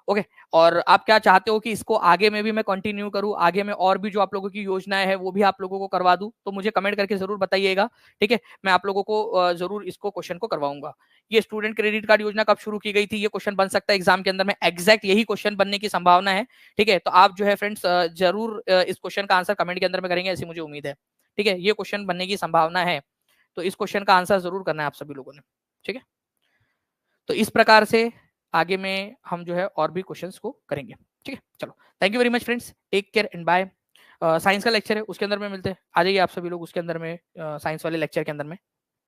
ओके। और आप क्या चाहते हो कि इसको आगे में भी मैं कंटिन्यू करूं, आगे में और भी जो आप लोगों की योजनाएं है वो भी आप लोगों को करवा दूं, तो मुझे कमेंट करके जरूर बताइएगा, ठीक है। मैं आप लोगों को जरूर इसको क्वेश्चन को करवाऊंगा। ये स्टूडेंट क्रेडिट कार्ड योजना कब शुरू की गई थी, ये क्वेश्चन बन सकता है एग्जाम के अंदर में, एग्जैक्ट यही क्वेश्चन बनने की संभावना है, ठीक है। तो आप जो है फ्रेंड्स जरूर इस क्वेश्चन का आंसर कमेंट के अंदर में करेंगे, ऐसी मुझे उम्मीद है, ठीक है। ये क्वेश्चन बनने की संभावना है, तो इस क्वेश्चन का आंसर जरूर करना है आप सभी लोगों ने, ठीक है। तो इस प्रकार से आगे में हम जो है और भी क्वेश्चंस को करेंगे, ठीक है। चलो, thank you very much friends, take care and bye. Science का लेक्चर है उसके अंदर में मिलते हैं, आ जाइए आप सभी लोग उसके अंदर में, साइंस वाले लेक्चर के अंदर में।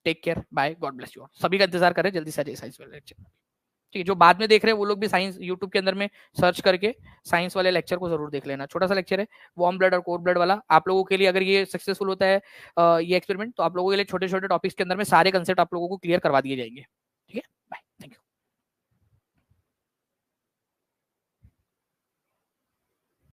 Take care, bye, God bless you, सभी का इंतजार करें, जल्दी से आ जाइए साइंस वाले लेक्चर, ठीक है। जो बाद में देख रहे हैं वो लोग भी साइंस यूट्यूब के अंदर में सर्च करके साइंस वाले लेक्चर को जरूर देख लेना, छोटा सा लेक्चर है, वार्म ब्लड और कोल्ड ब्लड वाला। आप लोगों के लिए अगर ये सक्सेसफुल होता है ये एक्सपेरिमेंट, तो आप लोगों के लिए छोटे छोटे टॉपिक्स के अंदर में सारे कंसेप्ट आप लोगों को क्लियर करवा दिए जाएंगे।